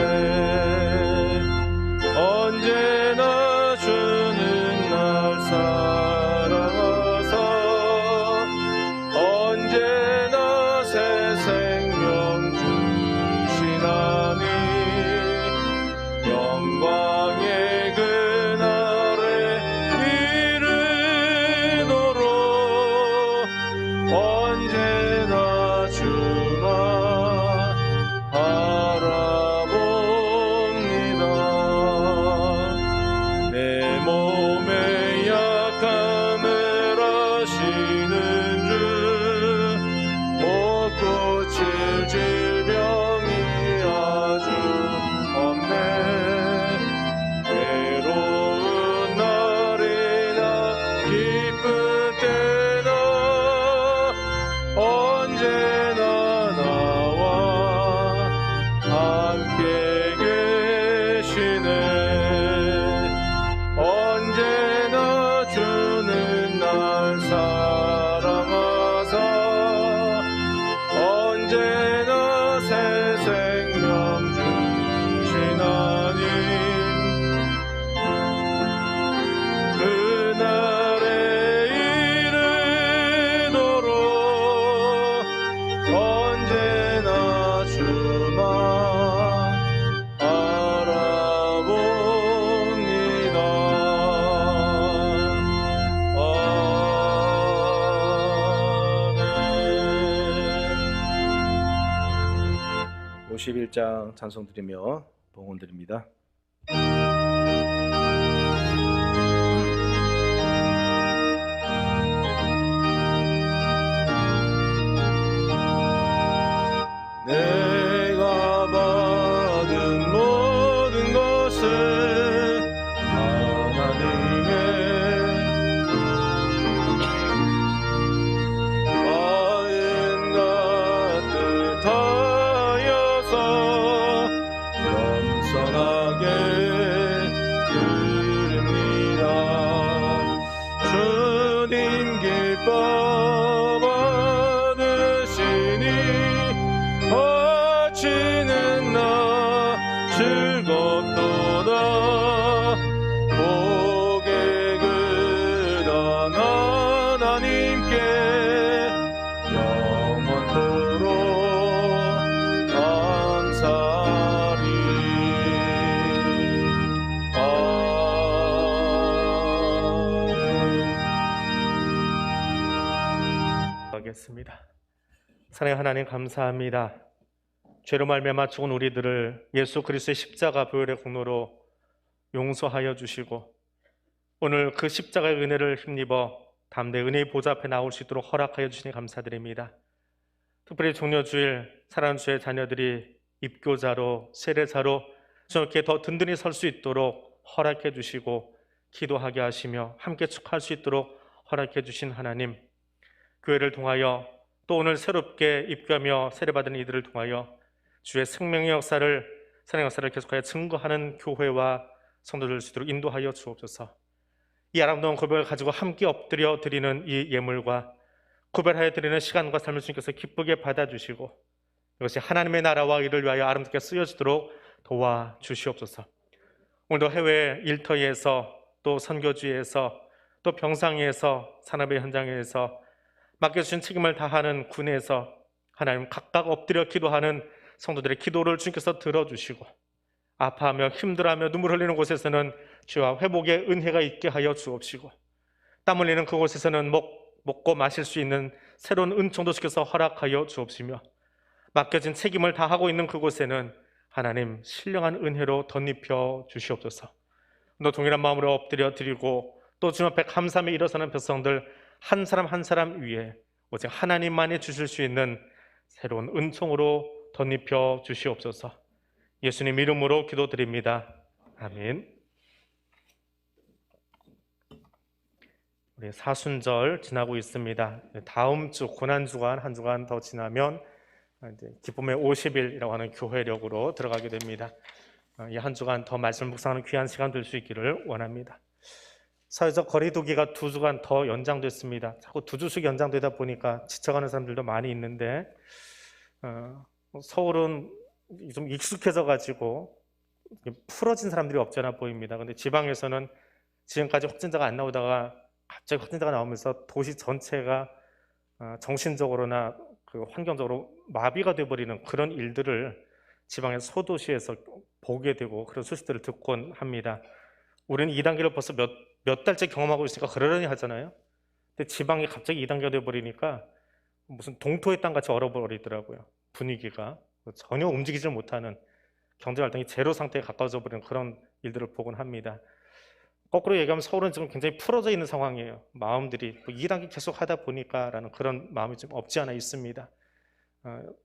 언제나 주는 날 사랑하사 언제나 새 생명 주신 하나님 영광의 그날에 이르도록 언제나 주만 바라봅니다. 내 몸의 약함을 아시는 주 못 고칠 질병이 아주 없네. 외로운 날이나 기쁜 때나 언제나 나와 함께 계시네. 언제나 주는 날 사랑하사 언제나 새 생명 주신 하나님 그날에 이르도록 언제나 주만 바라봅니다. 아멘. 51장 찬송 드리며 봉헌 드립니다. 내가 받은 모든 것은 하나님의 마음 가득하여서 겸손하게 드립니다. 주님 기뻐 받으시니 어찌는 나 즐겁도다. 복의 그단 하나님께 영원토록 감사하리. 아멘. 하겠습니다. 사랑의 하나님 감사합니다. 죄로 말미암아 죽은 우리들을 예수 그리스도의 십자가 보혈의 공로로 용서하여 주시고 오늘 그 십자가의 은혜를 힘입어 담대 은혜의 보좌 앞에 나올 수 있도록 허락하여 주시니 감사드립니다. 특별히 종료주일 사랑하는 주의 자녀들이 입교자로 세례자로 저렇게 더 든든히 설 수 있도록 허락해 주시고 기도하게 하시며 함께 축하할 수 있도록 허락해 주신 하나님, 교회를 통하여 또 오늘 새롭게 입교하며 세례받은 이들을 통하여 주의 생명의 역사를, 사랑의 역사를 계속하여 증거하는 교회와 성도들 수 있도록 인도하여 주옵소서. 이 아름다운 고백을 가지고 함께 엎드려 드리는 이 예물과 구별하여 드리는 시간과 삶을 주님께서 기쁘게 받아주시고 이것이 하나님의 나라와 일을 위하여 아름답게 쓰여지도록 도와주시옵소서. 오늘도 해외 일터에서 또 선교지에서 또 병상에서 산업의 현장에서 맡겨주신 책임을 다하는 군에서 하나님 각각 엎드려 기도하는 성도들의 기도를 주님께서 들어주시고 아파하며 힘들어하며 눈물 흘리는 곳에서는 주와 회복의 은혜가 있게 하여 주옵시고 땀 흘리는 그곳에서는 먹고 마실 수 있는 새로운 은총도 주께서 허락하여 주옵시며 맡겨진 책임을 다하고 있는 그곳에는 하나님 신령한 은혜로 덧입혀 주시옵소서. 또 동일한 마음으로 엎드려 드리고 또 주님 앞에 감사함에 일어서는 백성들 한 사람 한 사람 위에 오직 하나님만이 주실 수 있는 새로운 은총으로 덧입혀 주시옵소서. 예수님 이름으로 기도드립니다. 아멘. 우리 사순절 지나고 있습니다. 다음 주 고난주간 한 주간 더 지나면 이제 기쁨의 50일이라고 하는 교회력으로 들어가게 됩니다. 이 한 주간 더 말씀 묵상하는 귀한 시간 될 수 있기를 원합니다. 사회적 거리두기가 2주간 더 연장됐습니다. 자꾸 2주씩 연장되다 보니까 지쳐가는 사람들도 많이 있는데 서울은 좀 익숙해져 가지고 풀어진 사람들이 없지 않아 보입니다. 근데 지방에서는 지금까지 확진자가 안 나오다가 갑자기 확진자가 나오면서 도시 전체가 정신적으로나 그 환경적으로 마비가 돼버리는 그런 일들을 지방의 소도시에서 보게 되고 그런 소식들을 듣곤 합니다. 우리는 2단계를 벌써 몇 달째 경험하고 있으니까 그러려니 하잖아요. 근데 지방이 갑자기 2단계가 돼버리니까 무슨 동토의 땅같이 얼어버리더라고요. 분위기가 전혀 움직이지 못하는 경제활동이 제로 상태에 가까워져 버리는 그런 일들을 보곤 합니다. 거꾸로 얘기하면 서울은 지금 굉장히 풀어져 있는 상황이에요. 마음들이 2단계 계속 하다 보니까 라는 그런 마음이 좀 없지 않아 있습니다.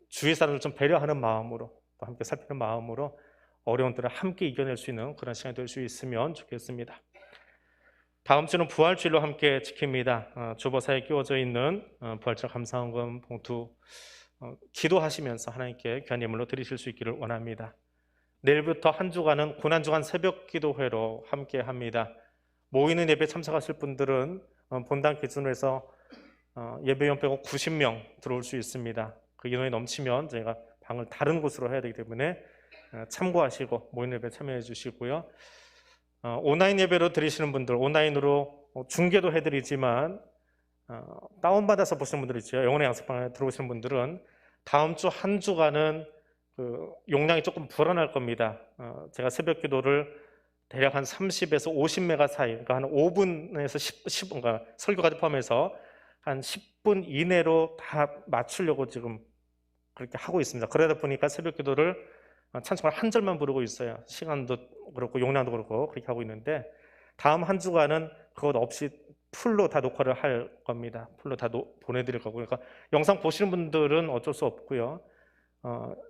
주위 사람을 좀 배려하는 마음으로 또 함께 살피는 마음으로 어려운 때를 함께 이겨낼 수 있는 그런 시간이 될 수 있으면 좋겠습니다. 다음 주는 부활주일로 함께 지킵니다. 주보사에 끼워져 있는 부활절 감사헌금 봉투 기도하시면서 하나님께 귀한 예물로 드리실 수 있기를 원합니다. 내일부터 한 주간은 고난주간 새벽기도회로 함께 합니다. 모이는 예배 참석하실 분들은 본당 기준으로 해서 예배용 빼고 90명 들어올 수 있습니다. 그 인원이 넘치면 저희가 방을 다른 곳으로 해야 되기 때문에 참고하시고 모이는 예배 참여해 주시고요. 온라인 예배로 드리시는 분들 온라인으로 중계도 해드리지만 다운받아서 보시는 분들 있죠. 영혼의 양식방에 들어오시는 분들은 다음 주 한 주간은 그 용량이 조금 불어날 겁니다. 제가 새벽 기도를 대략 한 30에서 50메가 사이, 그러니까 한 5분에서 10, 그러니까 설교까지 포함해서 한 10분 이내로 다 맞추려고 지금 그렇게 하고 있습니다. 그러다 보니까 새벽 기도를 찬송을 한 절만 부르고 있어요. 시간도 그렇고 용량도 그렇고 그렇게 하고 있는데 다음 한 주간은 그것 없이 풀로 다 녹화를 할 겁니다. 풀로 다 보내드릴 거고, 그러니까 영상 보시는 분들은 어쩔 수 없고요.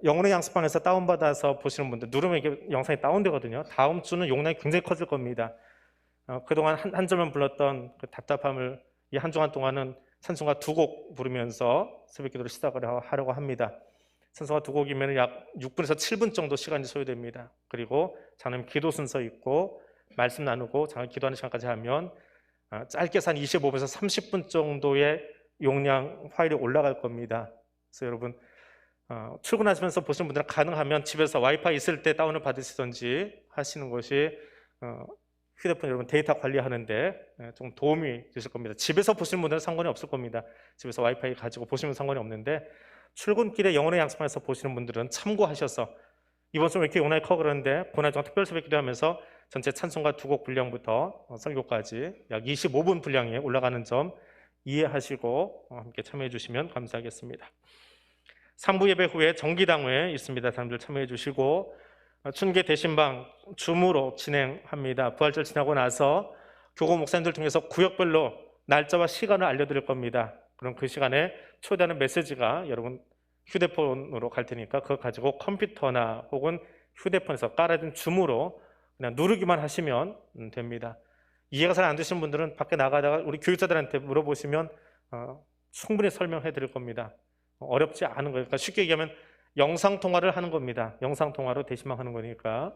영혼의 양식방에서 다운받아서 보시는 분들 누르면 이게 영상이 다운되거든요. 다음 주는 용량이 굉장히 커질 겁니다. 그동안 한 절만 불렀던 그 답답함을 이 한 주간 동안은 찬송가 2곡 부르면서 새벽기도를 시작을 하려고 합니다. 찬송가 2곡이면 약 6분에서 7분 정도 시간이 소요됩니다. 그리고 장로님 기도 순서 있고 말씀 나누고 장로님 기도하는 시간까지 하면 짧게 한 25분에서 30분 정도의 용량 파일이 올라갈 겁니다. 그래서 여러분 출근하시면서 보시는 분들은 가능하면 집에서 와이파이 있을 때 다운을 받으시든지 하시는 것이 휴대폰 여러분 데이터 관리하는데 좀 도움이 되실 겁니다. 집에서 보시는 분들은 상관이 없을 겁니다. 집에서 와이파이 가지고 보시면 상관이 없는데 출근길에 영혼의 양식방에서 보시는 분들은 참고하셔서 이번 주 왜 이렇게 용량이 커 그러는데 고난주간 특별 새벽 기도하면서 전체 찬송가 2곡 분량부터 설교까지 약 25분 분량이 올라가는 점 이해하시고 함께 참여해 주시면 감사하겠습니다. 3부 예배 후에 정기당회 있습니다. 사람들 참여해 주시고 춘계 대신방 줌으로 진행합니다. 부활절 지나고 나서 교구 목사님들 통해서 구역별로 날짜와 시간을 알려드릴 겁니다. 그럼 그 시간에 초대하는 메시지가 여러분 휴대폰으로 갈 테니까 그거 가지고 컴퓨터나 혹은 휴대폰에서 깔아둔 줌으로 그냥 누르기만 하시면 됩니다. 이해가 잘 안 되시는 분들은 밖에 나가다가 우리 교육자들한테 물어보시면 충분히 설명해 드릴 겁니다. 어렵지 않은 거예요. 그러니까 쉽게 얘기하면 영상통화를 하는 겁니다. 영상통화로 대신만 하는 거니까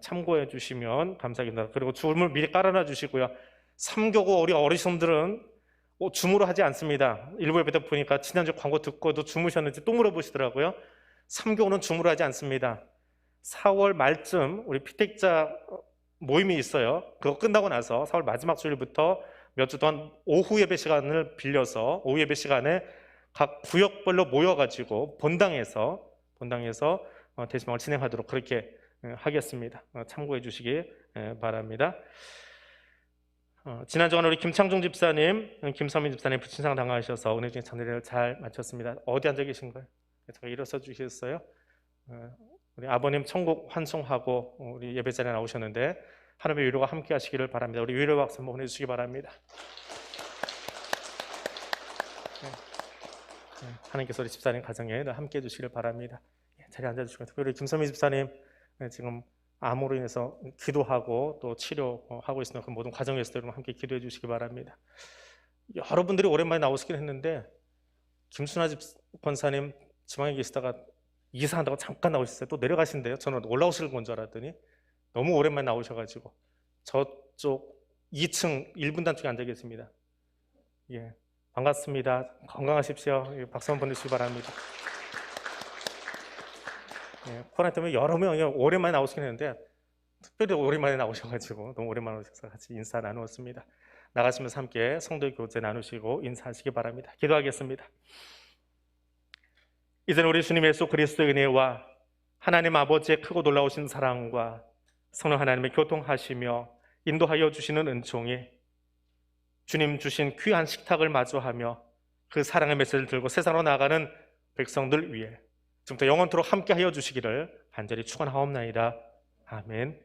참고해 주시면 감사하겠습니다. 그리고 줌을 미리 깔아놔 주시고요. 3교구 우리 어르신들은 줌으로 하지 않습니다. 일부 예배 때 보니까 지난주 광고 듣고도 주무셨는지 또 물어보시더라고요. 3교구는 줌으로 하지 않습니다. 4월 말쯤 우리 피택자 모임이 있어요. 그거 끝나고 나서 4월 마지막 주일부터 몇 주 동안 오후 예배 시간을 빌려서 오후 예배 시간에 각 구역별로 모여가지고 본당에서 대신방을 진행하도록 그렇게 하겠습니다. 참고해 주시기 바랍니다. 지난 주간 우리 김창중 집사님, 김선민 집사님 부친상 당하셔서 은혜 중에 장례를 잘 마쳤습니다. 어디 앉아 계신가요? 제가 일어서 주셨어요. 우리 아버님 천국 환송하고 우리 예배 자리에 나오셨는데 하나님의 위로가 함께 하시기를 바랍니다. 우리 위로 박수 한번 보내주시기 바랍니다. 하나님께서 우리 집사님 가정에 함께 해주시기를 바랍니다. 자리에 앉아주시고, 특별히 김선미 집사님 지금 암으로 인해서 기도하고 또 치료하고 있는 그 모든 과정에서도 여러분 함께 기도해 주시기 바랍니다. 여러분들이 오랜만에 나오시긴 했는데 김순아 권사님 지방에 계시다가 이사한다고 잠깐 나오셨어요. 또 내려가신대요. 저는 올라오실 건 줄 알았더니 너무 오랜만에 나오셔가지고 저쪽 2층 1분단 쪽에 앉아 계십니다. 예, 반갑습니다. 건강하십시오. 예, 박수 한번 보내주시기 바랍니다. 예, 코로나 때문에 여러 명이 오랜만에 나오시긴 했는데 특별히 오랜만에 나오셔가지고 너무 오랜만에 오셔서 같이 인사 나누었습니다. 나가시면서 함께 성도 교제 나누시고 인사하시기 바랍니다. 기도하겠습니다. 이제는 우리 주님 예수 그리스도의 은혜와 하나님 아버지의 크고 놀라우신 사랑과 성령 하나님의 교통하시며 인도하여 주시는 은총이 주님 주신 귀한 식탁을 마주하며 그 사랑의 메시지를 들고 세상으로 나아가는 백성들 위해 지금부터 영원토록 함께 하여 주시기를 간절히 축원하옵나이다. 아멘.